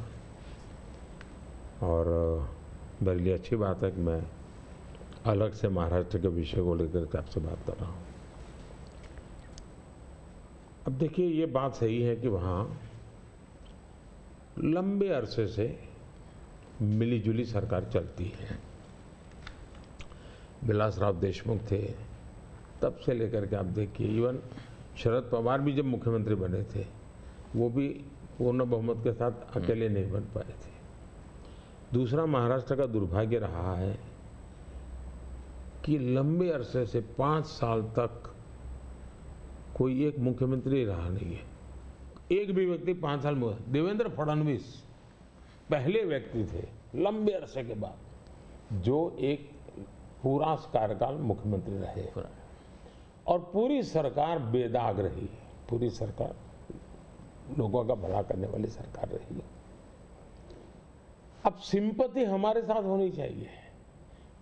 और मेरे लिए अच्छी बात है कि मैं अलग से महाराष्ट्र के विषय को लेकर के आपसे बात कर रहा हूँ। अब देखिए, ये बात सही है कि वहाँ लंबे अरसे से मिलीजुली सरकार चलती है। विलासराव देशमुख थे, तब से लेकर के आप देखिए, इवन शरद पवार भी जब मुख्यमंत्री बने थे वो भी पूर्ण बहुमत के साथ अकेले नहीं बन पाए थे। दूसरा, महाराष्ट्र का दुर्भाग्य रहा है कि लंबे अरसे से 5 साल तक कोई एक मुख्यमंत्री रहा नहीं है। एक भी व्यक्ति 5 साल में, देवेंद्र फडणवीस पहले व्यक्ति थे लंबे अरसे के बाद जो एक पूरा कार्यकाल मुख्यमंत्री रहे, और पूरी सरकार बेदाग रही, पूरी सरकार लोगों का भला करने वाली सरकार रही। अब सिंपैथी हमारे साथ होनी चाहिए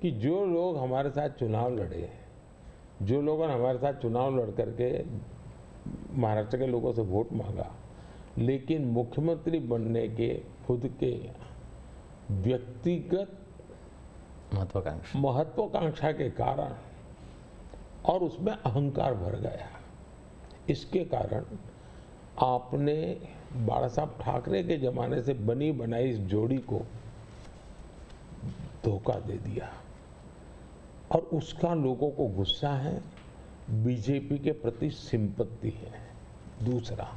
कि जो लोग हमारे साथ चुनाव लड़े, जो लोगों ने हमारे साथ चुनाव लड़ करके महाराष्ट्र के लोगों से वोट मांगा, लेकिन मुख्यमंत्री बनने के खुद के व्यक्तिगत महत्वाकांक्षा के कारण और उसमें अहंकार भर गया, इसके कारण आपने बाला साहब ठाकरे के जमाने से बनी बनाई इस जोड़ी को धोखा दे दिया, और उसका लोगों को गुस्सा है, बीजेपी के प्रति सिंपत्ति है। दूसरा,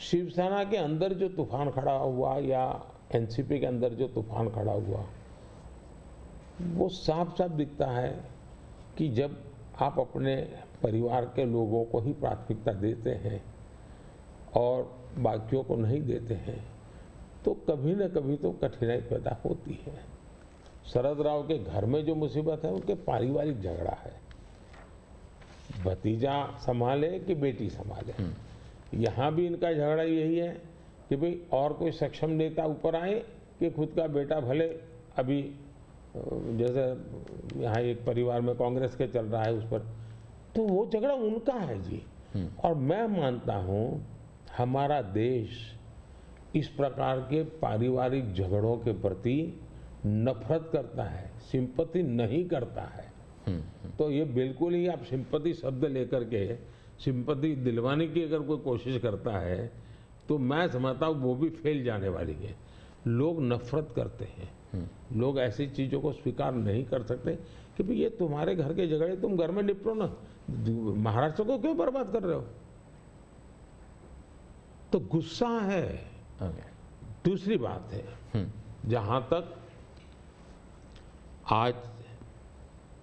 शिवसेना के अंदर जो तूफान खड़ा हुआ या एनसीपी के अंदर जो तूफान खड़ा हुआ, वो साफ साफ दिखता है कि जब आप अपने परिवार के लोगों को ही प्राथमिकता देते हैं और बाकियों को नहीं देते हैं, तो कभी न कभी तो कठिनाई पैदा होती है। शरद राव के घर में जो मुसीबत है उनके पारिवारिक झगड़ा है, भतीजा संभाले कि बेटी संभाले। यहाँ भी इनका झगड़ा यही है कि भाई और कोई सक्षम नेता ऊपर आए कि खुद का बेटा भले अभी जैसे यहाँ एक परिवार में कांग्रेस के चल रहा है उस पर, तो वो झगड़ा उनका है जी। और मैं मानता हूँ हमारा देश इस प्रकार के पारिवारिक झगड़ों के प्रति नफरत करता है, सिंपैथी नहीं करता है। तो ये बिल्कुल ही आप सिंपैथी शब्द लेकर के सिंपैथी दिलवाने की अगर कोई कोशिश करता है तो मैं समझता हूँ वो भी फेल जाने वाली है। लोग नफरत करते हैं, लोग ऐसी चीज़ों को स्वीकार नहीं कर सकते कि भाई ये तुम्हारे घर के झगड़े तुम घर में निपटो ना, महाराष्ट्र को क्यों बर्बाद कर रहे हो। तो गुस्सा है। दूसरी बात है, जहां तक आज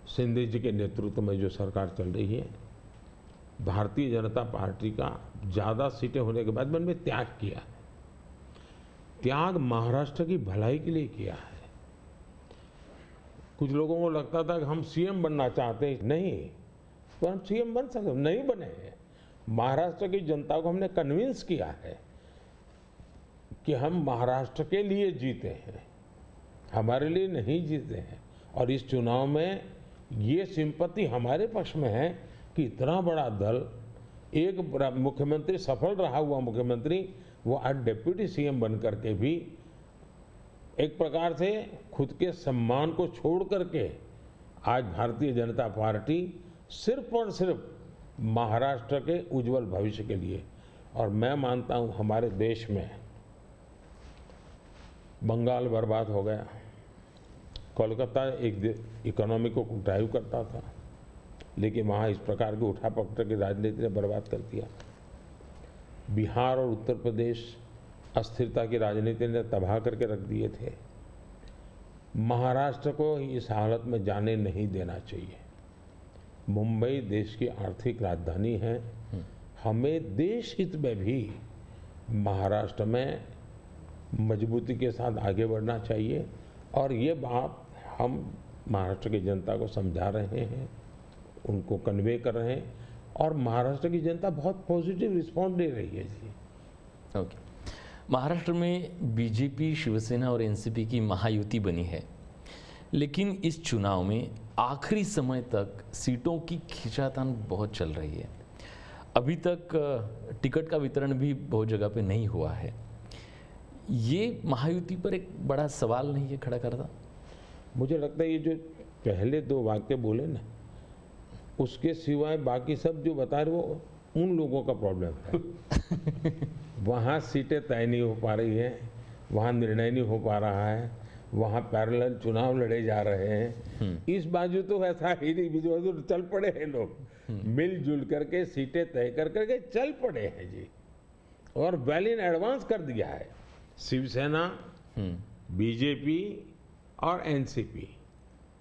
शिंदे जी के नेतृत्व में जो सरकार चल रही है, भारतीय जनता पार्टी का ज़्यादा सीटें होने के बाद मैंने त्याग किया है। त्याग महाराष्ट्र की भलाई के लिए किया है। कुछ लोगों को लगता था कि हम सीएम बनना चाहते हैं, नहीं, तो हम सीएम बन सकते नहीं बने हैं। महाराष्ट्र की जनता को हमने कन्विंस किया है कि हम महाराष्ट्र के लिए जीते हैं, हमारे लिए नहीं जीते हैं। और इस चुनाव में ये सिंपैथी हमारे पक्ष में है कि इतना बड़ा दल, एक मुख्यमंत्री सफल रहा हुआ मुख्यमंत्री, वो आज डिप्टी सीएम बन करके भी एक प्रकार से खुद के सम्मान को छोड़ करके आज भारतीय जनता पार्टी सिर्फ और सिर्फ महाराष्ट्र के उज्जवल भविष्य के लिए। और मैं मानता हूं हमारे देश में बंगाल बर्बाद हो गया, कोलकाता एक इकोनॉमी को ड्राइव करता था, लेकिन वहाँ इस प्रकार की उठापटक की राजनीति ने बर्बाद कर दिया। बिहार और उत्तर प्रदेश अस्थिरता की राजनीति ने तबाह करके रख दिए थे। महाराष्ट्र को इस हालत में जाने नहीं देना चाहिए। मुंबई देश की आर्थिक राजधानी है, हमें देश हित में भी महाराष्ट्र में मजबूती के साथ आगे बढ़ना चाहिए। और ये बात हम महाराष्ट्र की जनता को समझा रहे हैं, उनको कन्वे कर रहे हैं, और महाराष्ट्र की जनता बहुत पॉजिटिव रिस्पॉन्स दे रही है जी। ओके, महाराष्ट्र में बीजेपी, शिवसेना और एनसीपी की महायुति बनी है, लेकिन इस चुनाव में आखिरी समय तक सीटों की खींचातान बहुत चल रही है। अभी तक टिकट का वितरण भी बहुत जगह पे नहीं हुआ है। ये महायुति पर एक बड़ा सवाल नहीं है खड़ा करता? मुझे लगता है ये जो पहले दो वाक्य बोले ना, उसके सिवाय बाकी सब जो बता रहे वो उन लोगों का प्रॉब्लम है। वहाँ सीटें तय नहीं हो पा रही हैं, वहाँ निर्णय नहीं हो पा रहा है, वहाँ पैरेलल चुनाव लड़े जा रहे हैं। इस बाजू तो ऐसा ही नहीं, बीच बाजू चल पड़े हैं लोग, मिलजुल करके सीटें तय कर करके चल पड़े हैं जी, और वेल इन एडवांस कर दिया है। शिवसेना, बीजेपी और एनसीपी,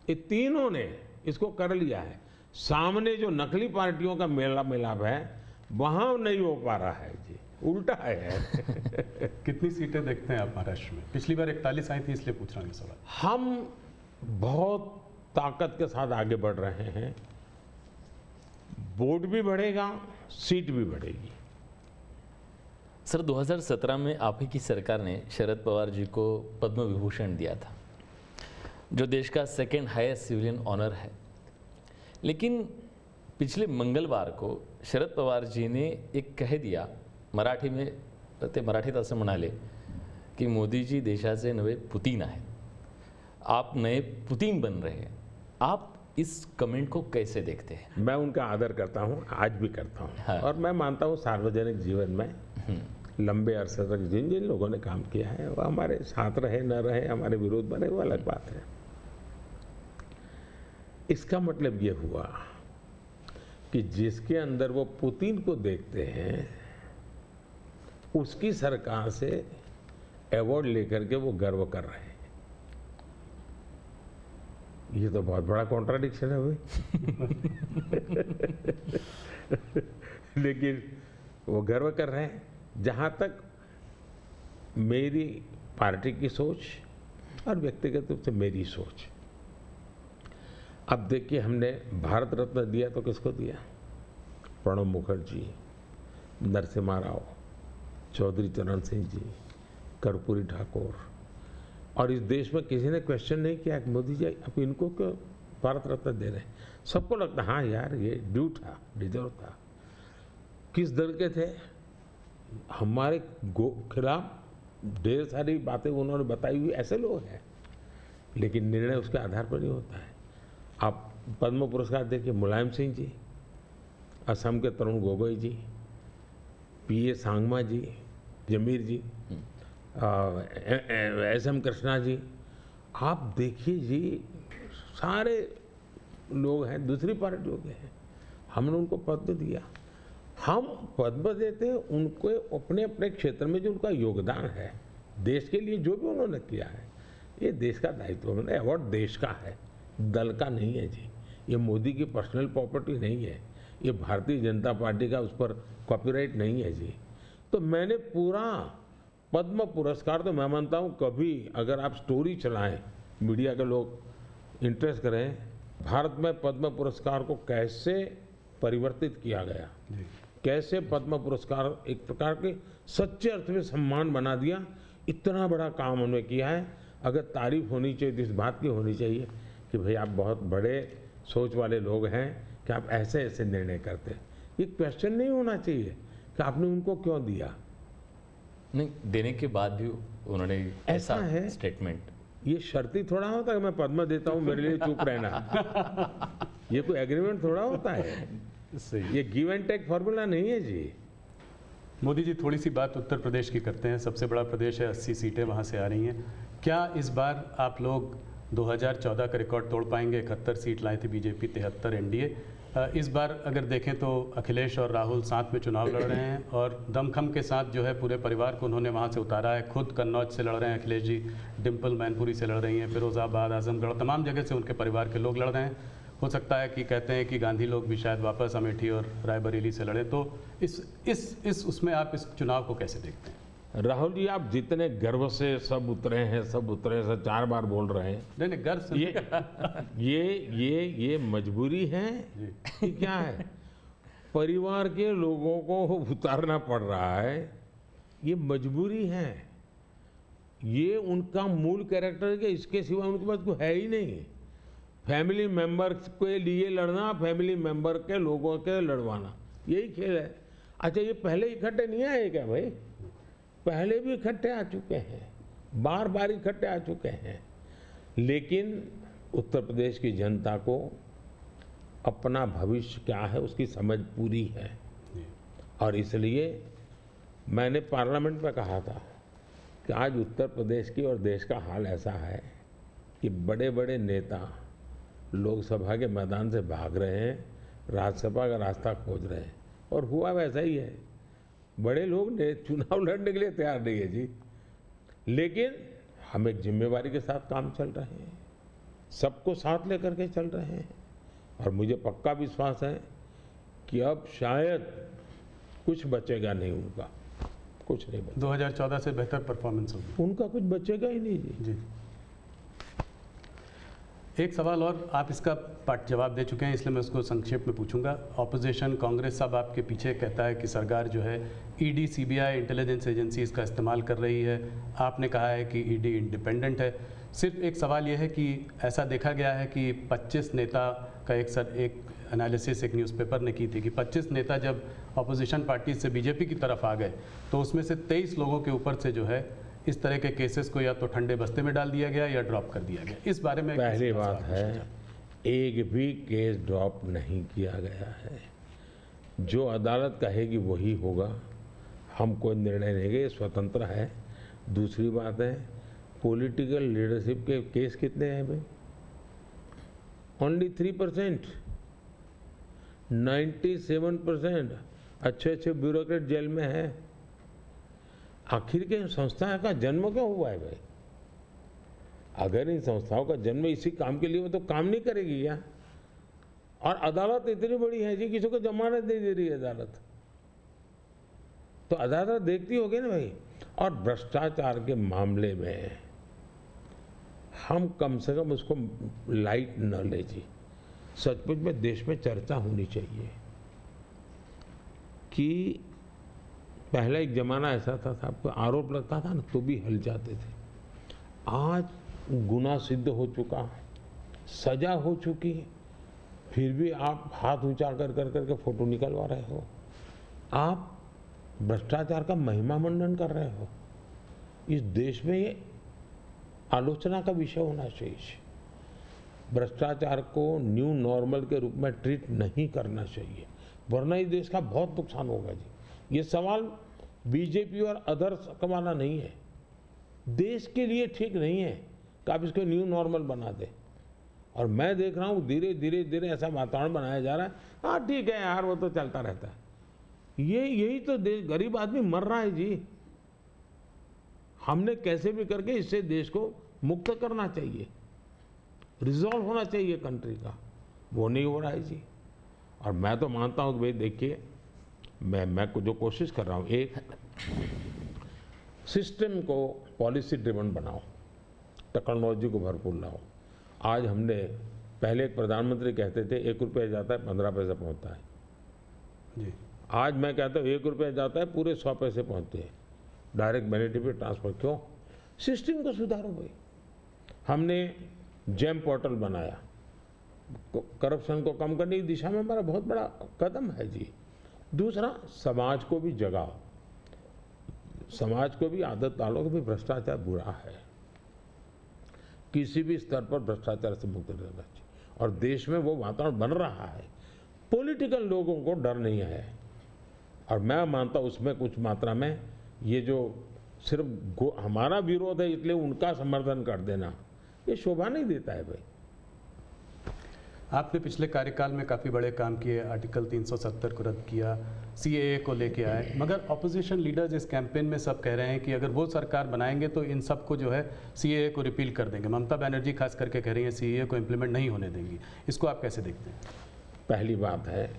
ये तीनों ने इसको कर लिया है। सामने जो नकली पार्टियों का मेला मिलाप है वहां नहीं हो पा रहा है जी, उल्टा है। कितनी सीटें देखते हैं आप महाराष्ट्र में? पिछली बार 41 आई थी, इसलिए पूछ रहा हूँ सवाल। हम बहुत ताकत के साथ आगे बढ़ रहे हैं, वोट भी बढ़ेगा, सीट भी बढ़ेगी। सर, 2017 में आप ही की सरकार ने शरद पवार जी को पद्म विभूषण दिया था, जो देश का सेकेंड हाईएस्ट सिविलियन ऑनर है। लेकिन पिछले मंगलवार को शरद पवार जी ने एक कह दिया, मराठी में ते मराठीत असं म्हणाले की मोदी जी देशाचे नवे पुतीन आहे, आप नए पुतीन बन रहे हैं। आप इस कमेंट को कैसे देखते हैं? मैं उनका आदर करता हूं, आज भी करता हूं। हाँ। और मैं मानता हूं सार्वजनिक जीवन में लंबे अरसे तक जिन जिन लोगों ने काम किया है वो हमारे साथ रहे न रहे, हमारे विरोध बने, वो अलग बात है। इसका मतलब ये हुआ कि जिसके अंदर वो पुतिन को देखते हैं उसकी सरकार से अवार्ड लेकर के वो गर्व कर रहे हैं। ये तो बहुत बड़ा कॉन्ट्राडिक्शन है भाई। लेकिन वो गर्व कर रहे हैं। जहां तक मेरी पार्टी की सोच और व्यक्तिगत रूप से मेरी सोच। अब देखिए, हमने भारत रत्न दिया तो किसको दिया? प्रणब मुखर्जी, नरसिम्हा राव, चौधरी चरण सिंह जी, कर्पूरी ठाकुर, और इस देश में किसी ने क्वेश्चन नहीं किया कि मोदी जी आप इनको क्यों भारत रत्न दे रहे हैं। सबको लगता हाँ यार ये ड्यू था, डिजर्व था। किस दल के थे? हमारे खिलाफ ढेर सारी बातें उन्होंने बताई हुई ऐसे लोग हैं, लेकिन निर्णय उसके आधार पर नहीं होता है। आप पद्म पुरस्कार देखिए, मुलायम सिंह जी, असम के तरुण गोगोई जी, पीए सांगमा जी, जमीर जी, एस.एम. कृष्णा जी, आप देखिए जी, सारे लोग हैं दूसरी पार्टियों के हैं, हमने उनको पद्म दिया। हम पद्म देते हैं उनको अपने अपने क्षेत्र में जो उनका योगदान है, देश के लिए जो भी उन्होंने किया है, ये देश का दायित्व है। अवार्ड देश का है, दल का नहीं है जी। ये मोदी की पर्सनल प्रॉपर्टी नहीं है, ये भारतीय जनता पार्टी का उस पर कॉपीराइट नहीं है जी। तो मैंने पूरा पद्म पुरस्कार, तो मैं मानता हूँ कभी अगर आप स्टोरी चलाएं, मीडिया के लोग इंटरेस्ट करें, भारत में पद्म पुरस्कार को कैसे परिवर्तित किया गया, कैसे पद्म पुरस्कार एक प्रकार के सच्चे अर्थ में सम्मान बना दिया, इतना बड़ा काम उन्होंने किया है। अगर तारीफ होनी चाहिए तो इस बात की होनी चाहिए कि भाई आप बहुत बड़े सोच वाले लोग हैं कि आप ऐसे ऐसे निर्णय करते। ये क्वेश्चन नहीं होना चाहिए कि आपने उनको क्यों दिया। नहीं, देने के बाद भी उन्होंने ऐसा है स्टेटमेंट, ये शर्ती थोड़ा होता है कि मैं पद्म देता हूँ मेरे लिए चुप रहना। ये कोई एग्रीमेंट थोड़ा होता है, सही। ये गिव एंड टेक फॉर्मूला नहीं है जी। मोदी जी, थोड़ी सी बात उत्तर प्रदेश की करते हैं। सबसे बड़ा प्रदेश है, 80 सीटें वहाँ से आ रही हैं। क्या इस बार आप लोग 2014 का रिकॉर्ड तोड़ पाएंगे? 71 सीट लाई थी बीजेपी, 73 एनडीए। इस बार अगर देखें तो अखिलेश और राहुल साथ में चुनाव लड़ रहे हैं और दमखम के साथ जो है पूरे परिवार को उन्होंने वहाँ से उतारा है। खुद कन्नौज से लड़ रहे हैं अखिलेश जी, डिम्पल मैनपुरी से लड़ रही हैं, फिरोजाबाद, आजमगढ़, तमाम जगह से उनके परिवार के लोग लड़ रहे हैं। हो सकता है कि कहते हैं कि गांधी लोग भी शायद वापस अमेठी और रायबरेली से लड़े। तो इस उसमें आप इस चुनाव को कैसे देखते हैं? राहुल जी, आप जितने गर्व से सब उतरे हैं 4 बार बोल रहे हैं, नहीं गर्व से ये मजबूरी है कि क्या है? परिवार के लोगों को उतारना पड़ रहा है, ये मजबूरी है। ये उनका मूल कैरेक्टर है, इसके सिवा उनके पास कोई है ही नहीं। फैमिली मेंबर के लिए लड़ना, फैमिली मेंबर के लोगों के लड़वाना, यही खेल है। अच्छा, ये पहले इकट्ठे नहीं आए क्या भाई? पहले भी इकट्ठे आ चुके हैं, बार बार इकट्ठे आ चुके हैं। लेकिन उत्तर प्रदेश की जनता को अपना भविष्य क्या है उसकी समझ पूरी है, और इसलिए मैंने पार्लियामेंट में कहा था कि आज उत्तर प्रदेश की और देश का हाल ऐसा है कि बड़े बड़े नेता लोकसभा के मैदान से भाग रहे हैं, राज्यसभा का रास्ता खोज रहे हैं, और हुआ वैसा ही है। बड़े लोग ने चुनाव लड़ने के लिए तैयार नहीं है जी। लेकिन हम एक जिम्मेवारी के साथ काम चल रहे हैं, सबको साथ लेकर के चल रहे हैं, और मुझे पक्का विश्वास है कि अब शायद कुछ बचेगा नहीं, उनका कुछ नहीं बचेगा। 2014 से बेहतर परफॉर्मेंस होगी, उनका कुछ बचेगा ही नहीं जी। जी। एक सवाल और, आप इसका पार्ट जवाब दे चुके हैं इसलिए मैं उसको संक्षेप में पूछूंगा। ऑपोजिशन कांग्रेस सब आपके पीछे कहता है कि सरकार जो है ईडी, सीबीआई, इंटेलिजेंस एजेंसीज का इस्तेमाल कर रही है। आपने कहा है कि ईडी इंडिपेंडेंट है। सिर्फ एक सवाल यह है कि ऐसा देखा गया है कि 25 नेता का एक एनालिसिस एक न्यूज़पेपर ने की थी कि 25 नेता जब ऑपोजिशन पार्टी से बीजेपी की तरफ आ गए तो उसमें से 23 लोगों के ऊपर से जो है इस तरह के केसेस को या तो ठंडे बस्ते में डाल दिया गया या ड्रॉप कर दिया गया। इस बारे में पहली बात है, एक भी केस ड्रॉप नहीं किया गया है। जो अदालत कहेगी वही होगा, हम कोई निर्णय नहीं लेंगे, स्वतंत्र है। दूसरी बात है, पॉलिटिकल लीडरशिप के केस कितने हैं भाई? ओनली 3%। 97% अच्छे ब्यूरोक्रेट जेल में है। आखिर के संस्था का जन्म क्यों हुआ है भाई? अगर इन संस्थाओं का जन्म इसी काम के लिए हो तो काम नहीं करेगी क्या? और अदालत इतनी बड़ी है जी, किसी को जमानत नहीं दे रही है अदालत, तो अदालत देखती होगी ना भाई। और भ्रष्टाचार के मामले में हम कम से कम उसको लाइट न ले जी। सचमुच में देश में चर्चा होनी चाहिए कि पहले एक जमाना ऐसा था आपको आरोप लगता था ना तो भी हिल जाते थे। आज गुनाह सिद्ध हो चुका, सजा हो चुकी है, फिर भी आप हाथ ऊंचा कर करके फोटो निकलवा रहे हो। आप भ्रष्टाचार का महिमा मंडन कर रहे हो। इस देश में ये आलोचना का विषय होना चाहिए। भ्रष्टाचार को न्यू नॉर्मल के रूप में ट्रीट नहीं करना चाहिए, वरना इस देश का बहुत नुकसान होगा जी। ये सवाल बीजेपी और अदर्स का वाला नहीं है। देश के लिए ठीक नहीं है कि आप इसको न्यू नॉर्मल बना दें। और मैं देख रहा हूँ धीरे धीरे धीरे ऐसा वातावरण बनाया जा रहा है, हाँ ठीक है यार वो तो चलता रहता है। यही तो देश, गरीब आदमी मर रहा है जी। हमने कैसे भी करके इससे देश को मुक्त करना चाहिए, रिजॉल्व होना चाहिए कंट्री का, वो नहीं हो रहा है जी। और मैं तो मानता हूँ कि भाई देखिए, मैं जो कोशिश कर रहा हूँ, एक सिस्टम को पॉलिसी ड्रिवन बनाओ, टेक्नोलॉजी को भरपूर लाओ। आज हमने, पहले एक प्रधानमंत्री कहते थे 1 रुपया जाता है 15 पैसे पहुँचता है जी। आज मैं कहता हूँ 1 रुपया जाता है पूरे 100 पैसे पहुँचते हैं। डायरेक्ट बेनिफिट ट्रांसफर क्यों? सिस्टम को सुधारो भाई। हमने जेम पोर्टल बनाया, करप्शन को कम करने की दिशा में हमारा बहुत बड़ा कदम है जी। दूसरा, समाज को भी जगाओ, समाज को भी आदत डालो कि भाई भ्रष्टाचार बुरा है, किसी भी स्तर पर भ्रष्टाचार से मुक्त रहना चाहिए। और देश में वो वातावरण बन रहा है, पॉलिटिकल लोगों को डर नहीं है। और मैं मानता हूँ उसमें कुछ मात्रा में ये जो सिर्फ हमारा विरोध है इसलिए उनका समर्थन कर देना, ये शोभा नहीं देता है भाई। आपने पिछले कार्यकाल में काफ़ी बड़े काम किए, आर्टिकल 370 को रद्द किया, सीएए को लेके आए, मगर ऑपोजिशन लीडर्स इस कैंपेन में सब कह रहे हैं कि अगर वो सरकार बनाएंगे तो इन सब को जो है सीएए को रिपील कर देंगे। ममता बनर्जी खास करके कह रही है सीएए को इम्प्लीमेंट नहीं होने देंगी। इसको आप कैसे देखते हैं? पहली बात है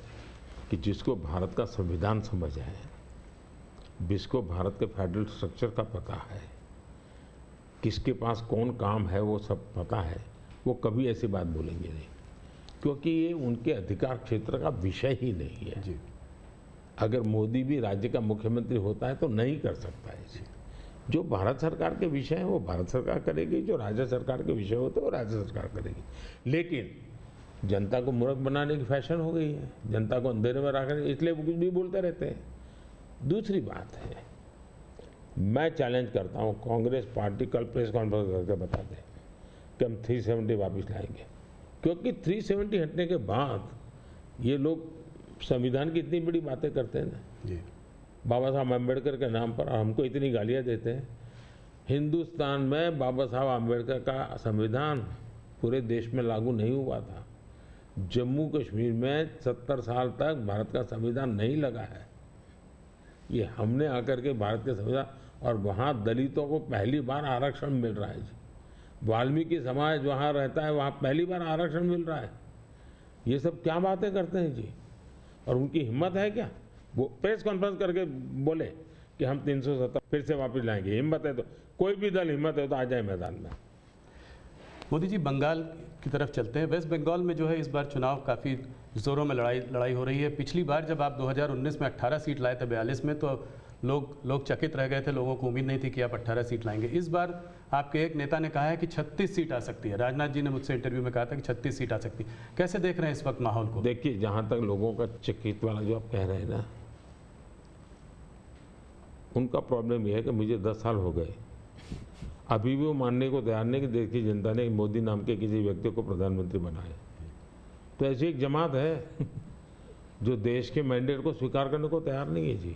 कि जिसको भारत का संविधान समझ है, जिसको भारत के फेडरल स्ट्रक्चर का पता है, किसके पास कौन काम है वो सब पता है, वो कभी ऐसी बात बोलेंगे नहीं, क्योंकि ये उनके अधिकार क्षेत्र का विषय ही नहीं है जी। अगर मोदी भी राज्य का मुख्यमंत्री होता है तो नहीं कर सकता है जी। जो भारत सरकार के विषय हैं वो भारत सरकार करेगी, जो राज्य सरकार के विषय होते हैं वो राज्य सरकार करेगी। लेकिन जनता को मूर्ख बनाने की फैशन हो गई है, जनता को अंधेरे में रखने, इसलिए वो कुछ भी बोलते रहते हैं। दूसरी बात है, मैं चैलेंज करता हूँ कांग्रेस पार्टी कल प्रेस कॉन्फ्रेंस करके बता दे कि हम 370 वापस लाएंगे, क्योंकि 370 हटने के बाद ये लोग संविधान की इतनी बड़ी बातें करते हैं ना जी। बाबा साहब अम्बेडकर के नाम पर, हमको इतनी गालियाँ देते हैं। हिंदुस्तान में बाबा साहब अम्बेडकर का संविधान पूरे देश में लागू नहीं हुआ था। जम्मू कश्मीर में 70 साल तक भारत का संविधान नहीं लगा है। ये हमने आकर के भारत के संविधान, और वहाँ दलितों को पहली बार आरक्षण मिल रहा है जी। वाल्मीकि समाज वहाँ रहता है, वहाँ पहली बार आरक्षण मिल रहा है। ये सब क्या बातें करते हैं जी। और उनकी हिम्मत है क्या, वो प्रेस कॉन्फ्रेंस करके बोले कि हम 370 फिर से वापस लाएंगे। हिम्मत है तो कोई भी दल हिम्मत है तो आ जाए मैदान में। मोदी जी, बंगाल की तरफ चलते हैं। वेस्ट बंगाल में जो है इस बार चुनाव काफ़ी ज़ोरों में लड़ाई हो रही है। पिछली बार जब आप 2019 में 18 सीट लाए थे 42 में, तो लोग चकित रह गए थे, लोगों को उम्मीद नहीं थी कि आप 18 सीट लाएंगे। इस बार आपके एक नेता ने कहा है कि 36 सीट आ सकती है। राजनाथ जी ने मुझसे इंटरव्यू में कहा था कि 36 सीट आ सकती है। कैसे देख रहे हैं इस वक्त माहौल को? देखिए, जहाँ तक लोगों का चकित वाला जो आप कह रहे हैं ना, उनका प्रॉब्लम यह है कि मुझे 10 साल हो गए, अभी भी वो मानने को तैयार नहीं कि देश की जनता ने मोदी नाम के किसी व्यक्ति को प्रधानमंत्री बनाया। तो ऐसी एक जमात है जो देश के मैंडेट को स्वीकार करने को तैयार नहीं है जी।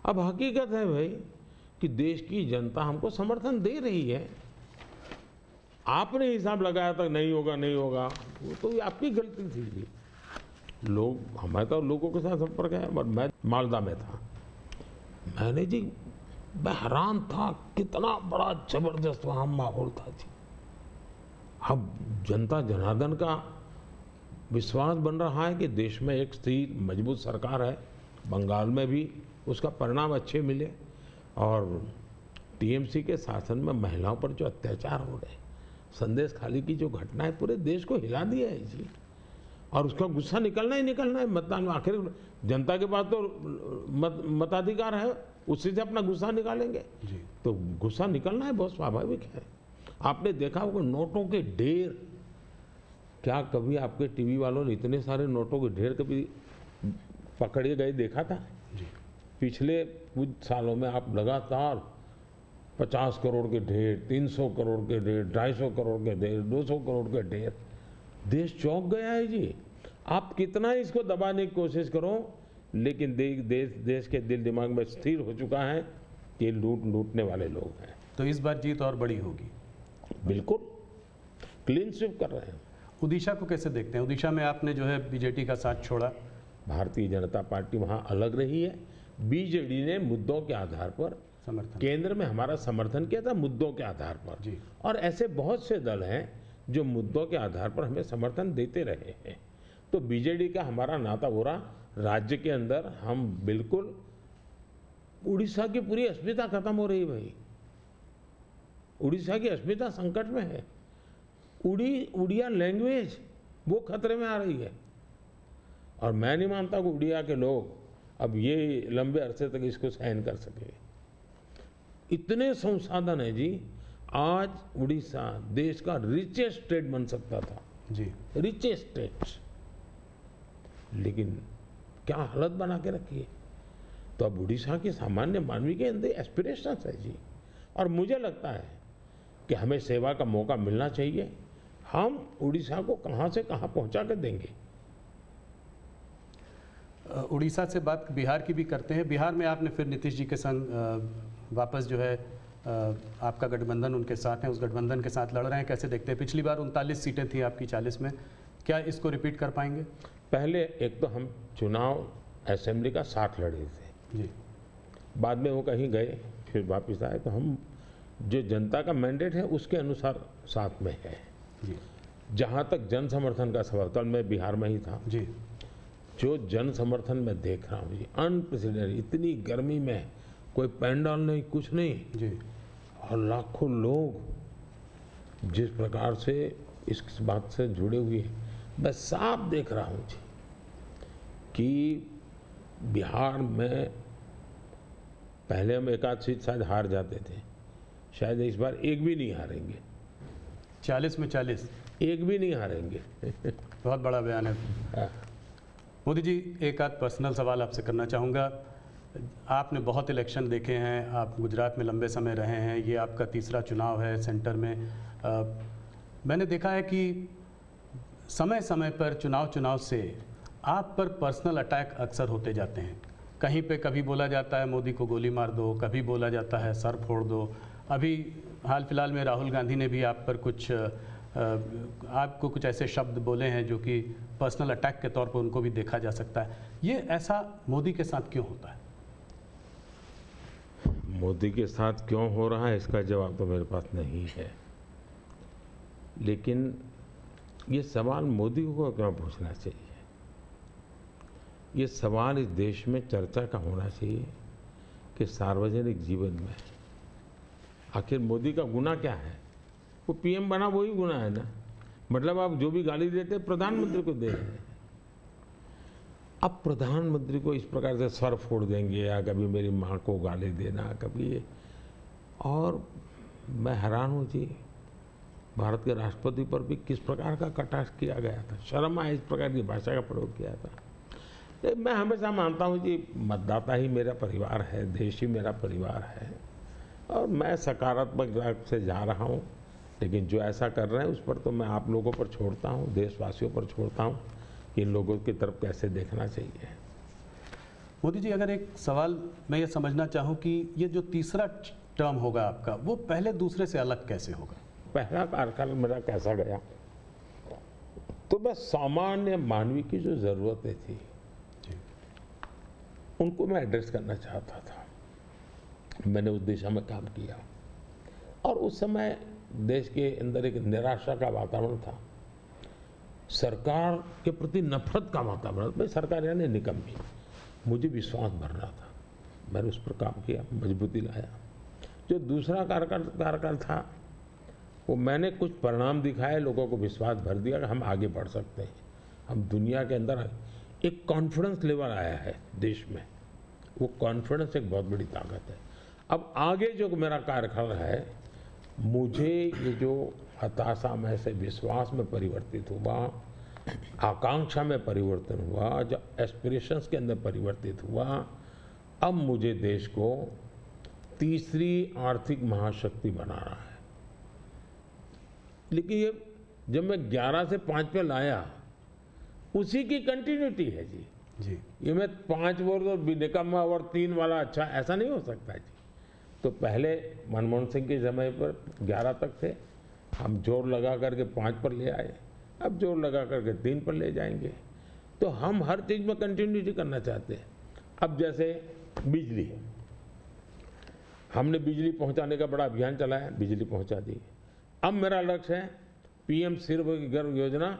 अब हकीकत है भाई कि देश की जनता हमको समर्थन दे रही है। आपने हिसाब लगाया था नहीं होगा नहीं होगा, वो तो आपकी गलती थी जी। लोग, हमारे तो लोगों के साथ संपर्क है। और मैं मालदा में था, मैंने जी, मैं हैरान था कितना बड़ा जबरदस्त वहाँ माहौल था जी। अब जनता जनार्दन का विश्वास बन रहा है कि देश में एक स्थिर मजबूत सरकार है। बंगाल में भी उसका परिणाम अच्छे मिले। और टीएमसी के शासन में महिलाओं पर जो अत्याचार हो रहे, संदेश खाली की जो घटना है, पूरे देश को हिला दिया है जी। और उसका गुस्सा निकलना ही निकलना है मतदान में। आखिर जनता के पास तो मताधिकार है, उसी से अपना गुस्सा निकालेंगे जी। तो गुस्सा निकलना है, बहुत स्वाभाविक है। आपने देखा होगा नोटों के ढेर, क्या कभी आपके टीवी वालों ने इतने सारे नोटों के ढेर कभी पकड़े गए देखा था? जी। पिछले कुछ सालों में आप लगातार 50 करोड़ के ढेर, 300 करोड़ के ढेर, 250 करोड़ के ढेर, 200 करोड़ के ढेर, देश चौंक गया है जी। आप कितना इसको दबाने की कोशिश करो, लेकिन देश के दिल दिमाग में स्थिर हो चुका है कि लूटने वाले लोग हैं। तो इस बार जीत और बड़ी होगी। बिल्कुल क्लीन स्वीप कर रहे हैं। उड़ीसा को कैसे देखते हैं? उड़ीसा में आपने जो है बीजेडी का साथ छोड़ा। भारतीय जनता पार्टी वहां अलग रही है। बीजेडी ने मुद्दों के आधार पर समर्थन केंद्र में हमारा समर्थन किया था, मुद्दों के आधार पर जी। और ऐसे बहुत से दल हैं जो मुद्दों के आधार पर हमें समर्थन देते रहे हैं। तो बीजेडी का हमारा नाता हो रहा, राज्य के अंदर हम बिल्कुल, उड़ीसा की पूरी अस्मिता खत्म हो रही भाई। उड़ीसा की अस्मिता संकट में है। उड़िया लैंग्वेज वो खतरे में आ रही है। और मैं नहीं मानता कि उड़िया के लोग अब ये लंबे अरसे तक इसको सहन कर सके। इतने संसाधन है जी। आज उड़ीसा देश का रिचेस्ट स्टेट बन सकता था जी। रिचेस्ट स्टेट, लेकिन क्या हालत बना के रखी है। तो अब उड़ीसा के सामान्य मानवी के अंदर एस्पिरेशंस है जी। और मुझे लगता है कि हमें सेवा का मौका मिलना चाहिए। हम उड़ीसा को कहां से कहां पहुंचा कर देंगे। उड़ीसा से बात बिहार की भी करते हैं। बिहार में आपने फिर नीतीश जी के संग वापस जो है आपका गठबंधन उनके साथ है, उस गठबंधन के साथ लड़ रहे हैं। कैसे देखते हैं? पिछली बार 39 सीटें थी आपकी 40 में, क्या इसको रिपीट कर पाएंगे? पहले एक तो हम चुनाव असेंबली का साथ लड़े थे जी। बाद में वो कहीं गए, फिर वापस आए। तो हम जो जनता का मैंडेट है उसके अनुसार साथ में है जी। जहाँ तक जन समर्थन का सवाल, कल मैं बिहार में ही था। जी। जो जन समर्थन मैं देख रहा हूँ जी, अनप्रेसिडेंटेड, इतनी गर्मी में कोई पैंडल नहीं, कुछ नहीं जी। और लाखों लोग जिस प्रकार से इस बात से जुड़े हुए हैं, मैं साफ देख रहा हूँ जी कि बिहार में पहले हम एक आध सीट शायद हार जाते थे, शायद इस बार एक भी नहीं हारेंगे। 40 में 40 एक भी नहीं हारेंगे। बहुत बड़ा बयान है। हाँ। मोदी जी, एक आध पर्सनल सवाल आपसे करना चाहूँगा। आपने बहुत इलेक्शन देखे हैं, आप गुजरात में लंबे समय रहे हैं, ये आपका तीसरा चुनाव है सेंटर में। मैंने देखा है कि समय समय पर चुनाव से आप पर पर्सनल अटैक अक्सर होते जाते हैं। कहीं पे कभी बोला जाता है मोदी को गोली मार दो, कभी बोला जाता है सर फोड़ दो। अभी हाल फिलहाल में राहुल गांधी ने भी आप पर आपको कुछ ऐसे शब्द बोले हैं जो कि पर्सनल अटैक के तौर पर उनको भी देखा जा सकता है। ये ऐसा मोदी के साथ क्यों होता है? मोदी के साथ क्यों हो रहा है इसका जवाब तो मेरे पास नहीं है, लेकिन ये सवाल मोदी को क्यों पूछना चाहिए? ये सवाल इस देश में चर्चा का होना चाहिए कि सार्वजनिक जीवन में आखिर मोदी का गुनाह क्या है? वो पीएम बना वही गुनाह है ना। मतलब आप जो भी गाली देते प्रधानमंत्री को दे रहे हैं। अब प्रधानमंत्री को इस प्रकार से सर फोड़ देंगे या कभी मेरी माँ को गाली देना, कभी ये। और मैं हैरान हूँ जी, भारत के राष्ट्रपति पर भी किस प्रकार का कटाक्ष किया गया था। शर्म आए इस प्रकार की भाषा का प्रयोग किया था। मैं हमेशा मानता हूँ जी, मतदाता ही मेरा परिवार है, देश ही मेरा परिवार है और मैं सकारात्मक राह से जा रहा हूँ। लेकिन जो ऐसा कर रहे हैं उस पर तो मैं आप लोगों पर छोड़ता हूँ, देशवासियों पर छोड़ता हूँ कि इन लोगों की तरफ कैसे देखना चाहिए। मोदी जी, अगर एक सवाल मैं ये समझना चाहूँ कि ये जो तीसरा टर्म होगा आपका, वो पहले दूसरे से अलग कैसे होगा? पहला कार्यकाल मेरा कैसा गया, तो मैं सामान्य मानवी की जो ज़रूरतें थी उनको मैं एड्रेस करना चाहता था। मैंने उस दिशा में काम किया और उस समय देश के अंदर एक निराशा का वातावरण था, सरकार के प्रति नफरत का वातावरण। भाई सरकार यानी निकम्मी, मुझे विश्वास भरना था। मैंने उस पर काम किया, मजबूती लाया। जो दूसरा कार्यकाल था वो मैंने कुछ परिणाम दिखाए, लोगों को विश्वास भर दिया कि हम आगे बढ़ सकते हैं। हम दुनिया के अंदर एक कॉन्फिडेंस लेवल आया है देश में, वो कॉन्फिडेंस एक बहुत बड़ी ताकत है। अब आगे जो मेरा कार्यकाल है, मुझे ये जो हताशा में से विश्वास में परिवर्तित हुआ, आकांक्षा में परिवर्तन हुआ, जो एस्पिरेशंस के अंदर परिवर्तित हुआ, अब मुझे देश को तीसरी आर्थिक महाशक्ति बनाना है। लेकिन ये जब मैं 11 से 5 पे लाया, उसी की कंटिन्यूटी है जी। ये मैं 5 वर्ष और निकम्मा और 3 वाला अच्छा, ऐसा नहीं हो सकता जी। तो पहले मनमोहन सिंह के समय पर 11 तक थे, हम जोर लगा करके 5 पर ले आए, अब जोर लगा करके 3 पर ले जाएंगे। तो हम हर चीज़ में कंटिन्यूटी करना चाहते हैं। अब जैसे बिजली, हमने बिजली पहुंचाने का बड़ा अभियान चलाया, बिजली पहुंचा दी। अब मेरा लक्ष्य है PM सूर्यघर योजना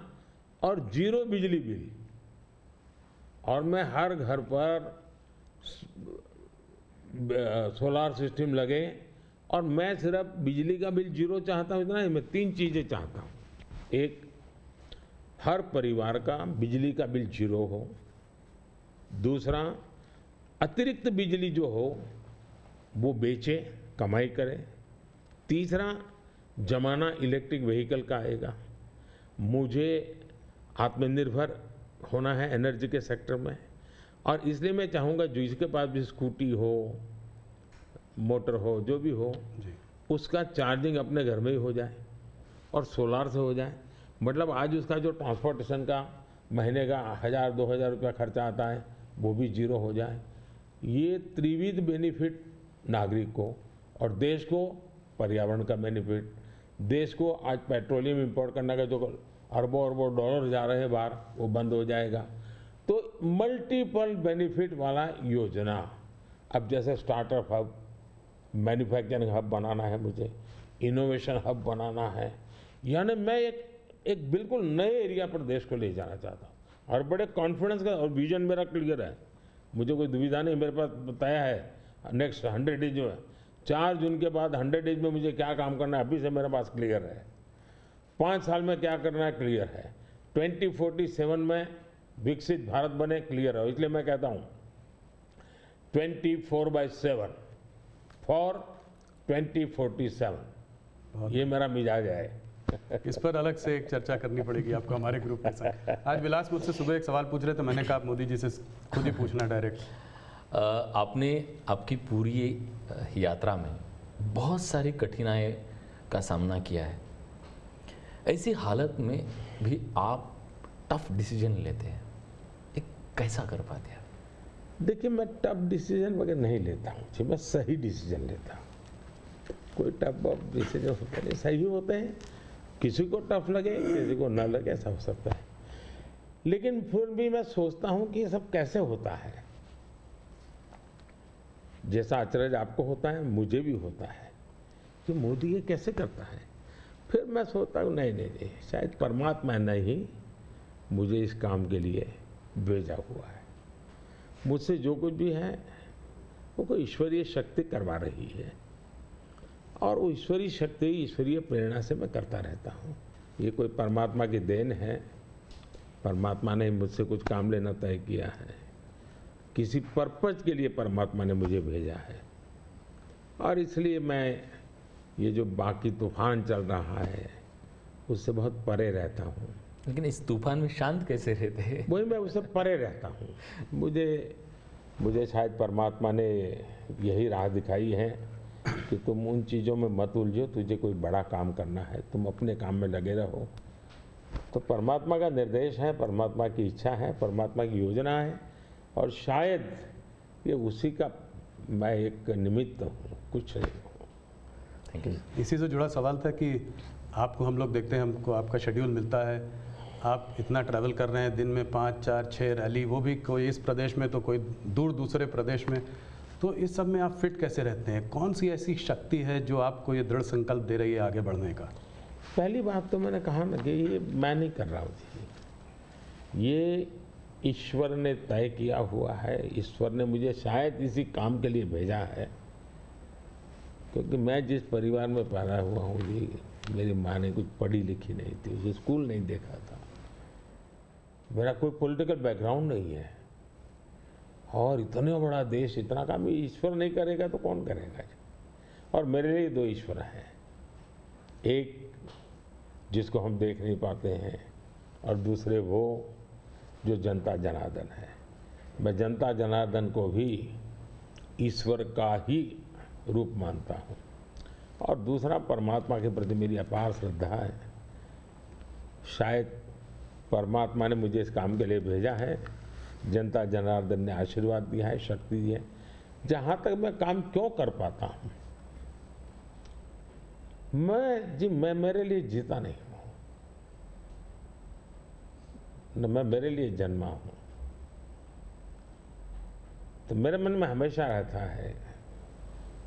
और 0 बिजली बिल, और मैं हर घर पर सोलार सिस्टम लगे, और मैं सिर्फ बिजली का बिल 0 चाहता हूँ, इतना ही, मैं 3 चीज़ें चाहता हूँ। एक, हर परिवार का बिजली का बिल 0 हो। दूसरा, अतिरिक्त बिजली जो हो वो बेचे, कमाई करे। तीसरा, जमाना इलेक्ट्रिक व्हीकल का आएगा। मुझे आत्मनिर्भर होना है एनर्जी के सेक्टर में, और इसलिए मैं चाहूँगा जिसके पास भी स्कूटी हो, मोटर हो, जो भी हो, उसका चार्जिंग अपने घर में ही हो जाए और सोलार से हो जाए। मतलब आज उसका जो ट्रांसपोर्टेशन का महीने का 1000-2000 रुपया खर्चा आता है, वो भी 0 हो जाए। ये त्रिविध बेनिफिट नागरिक को और देश को, पर्यावरण का बेनिफिट, देश को आज पेट्रोलियम इंपोर्ट करने का जो अरबों अरबों डॉलर जा रहे हैं बाहर, वो बंद हो जाएगा। तो मल्टीपल बेनिफिट वाला योजना। अब जैसे स्टार्टअप हब, मैन्युफैक्चरिंग हब बनाना है, मुझे इनोवेशन हब बनाना है, यानी मैं एक बिल्कुल नए एरिया पर देश को ले जाना चाहता हूँ, और बड़े कॉन्फिडेंस का, और विजन मेरा क्लियर है। मुझे कोई दुविधा नहीं, मेरे पास बताया है नेक्स्ट 100 डेज में, 4 जून के बाद 100 डेज में मुझे क्या काम करना है, अभी से मेरे पास क्लियर है। 5 साल में क्या करना है, क्लियर है। 2047 में विकसित भारत बने, क्लियर है। इसलिए मैं कहता हूँ 24/7 फॉर 2047, ये मेरा मिजाज है। इस पर अलग से एक चर्चा करनी पड़ेगी आपको हमारे ग्रुप के साथ। आज विलास मुझसे सुबह एक सवाल पूछ रहे थे, मैंने कहा आप मोदी जी से खुद ही पूछना डायरेक्ट। आपने आपकी पूरी यात्रा में बहुत सारी कठिनाई का सामना किया है। ऐसी हालत में भी आप टफ डिसीजन लेते हैं, ये कैसा कर पाते हैं? देखिए, मैं टफ डिसीजन वगैरह नहीं लेता हूँ जी, मैं सही डिसीजन लेता हूँ। कोई टफ डिसीजन होते नहीं, सही होते हैं। किसी को टफ लगे, किसी को ना लगे, ऐसा हो सकता है। लेकिन फिर भी मैं सोचता हूँ कि ये सब कैसे होता है। जैसा अचरज आपको होता है, मुझे भी होता है कि मोदी ये कैसे करता है। फिर मैं सोचता हूँ नहीं, शायद परमात्मा ने ही मुझे इस काम के लिए भेजा हुआ है। मुझसे जो कुछ भी है वो कोई ईश्वरीय शक्ति करवा रही है, और वो ईश्वरीय शक्ति, ईश्वरीय प्रेरणा से मैं करता रहता हूँ। ये कोई परमात्मा की देन है। परमात्मा ने मुझसे कुछ काम लेना तय किया है, किसी पर्पज के लिए परमात्मा ने मुझे भेजा है, और इसलिए मैं ये जो बाकी तूफान चल रहा है उससे बहुत परे रहता हूँ। लेकिन इस तूफान में शांत कैसे रहते हैं? वही, मैं उससे परे रहता हूँ। मुझे शायद परमात्मा ने यही राह दिखाई है कि तुम उन चीज़ों में मत उलझो, तुझे कोई बड़ा काम करना है, तुम अपने काम में लगे रहो। तो परमात्मा का निर्देश है, परमात्मा की इच्छा है, परमात्मा की योजना है, और शायद ये उसी का मैं एक निमित्त हूँ, कुछ नहीं हूँ। Thank you. इसी से जुड़ा सवाल था कि आपको हम लोग देखते हैं, हमको आपका शेड्यूल मिलता है, आप इतना ट्रैवल कर रहे हैं, दिन में 5, 4, 6 रैली, वो भी कोई इस प्रदेश में तो कोई दूर दूसरे प्रदेश में, तो इस सब में आप फिट कैसे रहते हैं? कौन सी ऐसी शक्ति है जो आपको ये दृढ़ संकल्प दे रही है आगे बढ़ने का? पहली बात तो मैंने कहा ना कि ये मैं नहीं कर रहा हूँ जी, ये ईश्वर ने तय किया हुआ है। ईश्वर ने मुझे शायद इसी काम के लिए भेजा है, क्योंकि मैं जिस परिवार में पैदा हुआ हूँ जी, मेरी माँ ने कुछ पढ़ी लिखी नहीं थी, उसे स्कूल नहीं देखा था, मेरा कोई पॉलिटिकल बैकग्राउंड नहीं है, और इतना बड़ा देश, इतना काम ईश्वर नहीं करेगा तो कौन करेगा जी। और मेरे लिए दो ईश्वर हैं, एक जिसको हम देख नहीं पाते हैं, और दूसरे वो जो जनता जनार्दन है। मैं जनता जनार्दन को भी ईश्वर का ही रूप मानता हूँ, और दूसरा परमात्मा के प्रति मेरी अपार श्रद्धा है। शायद परमात्मा ने मुझे इस काम के लिए भेजा है, जनता जनार्दन ने आशीर्वाद दिया है, शक्ति दी है। जहाँ तक मैं काम क्यों कर पाता हूँ, मैं मेरे लिए जीता नहीं हूँ, न मैं मेरे लिए जन्मा हूँ। तो मेरे मन में हमेशा रहता है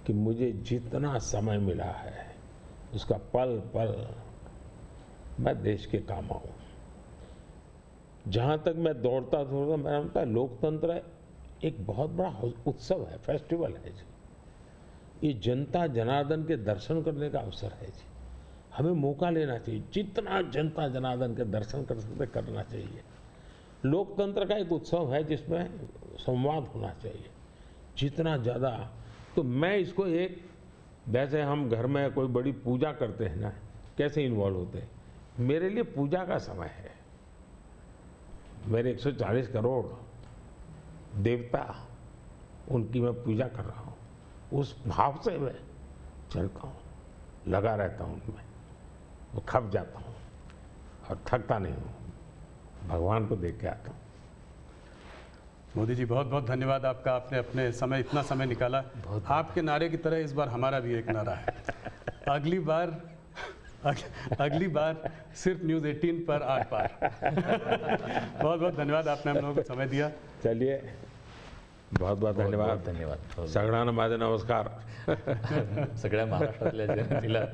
कि मुझे जितना समय मिला है उसका पल पल मैं देश के काम आऊँ। जहाँ तक मैं दौड़ता मेरा लगता है लोकतंत्र एक बहुत बड़ा उत्सव है, फेस्टिवल है जी। ये जनता जनार्दन के दर्शन करने का अवसर है जी। हमें मौका लेना चाहिए, जितना जनता जनार्दन के दर्शन कर सकते करना चाहिए। लोकतंत्र का एक उत्सव है जिसमें संवाद होना चाहिए जितना ज़्यादा। तो मैं इसको एक, वैसे हम घर में कोई बड़ी पूजा करते हैं ना, कैसे इन्वॉल्व होते हैं, मेरे लिए पूजा का समय है। मेरे 140 करोड़ देवता, उनकी मैं पूजा कर रहा हूँ, उस भाव से मैं चलता हूँ, लगा रहता हूँ उनमें, वो खप जाता हूँ और थकता नहीं हूँ, भगवान को देख के आता हूँ। मोदी जी बहुत बहुत धन्यवाद आपका, आपने अपने समय इतना समय निकाला। आपके नारे की तरह इस बार हमारा भी एक नारा है, अगली बार सिर्फ न्यूज़ 18 पर आर पार। बहुत बहुत धन्यवाद, आपने हम लोगों को समय दिया। चलिए, बहुत बहुत धन्यवाद। धन्यवाद। सगळ्यांना माझे नमस्कार। सगळ्या महाराष्ट्रातल्या जनतेला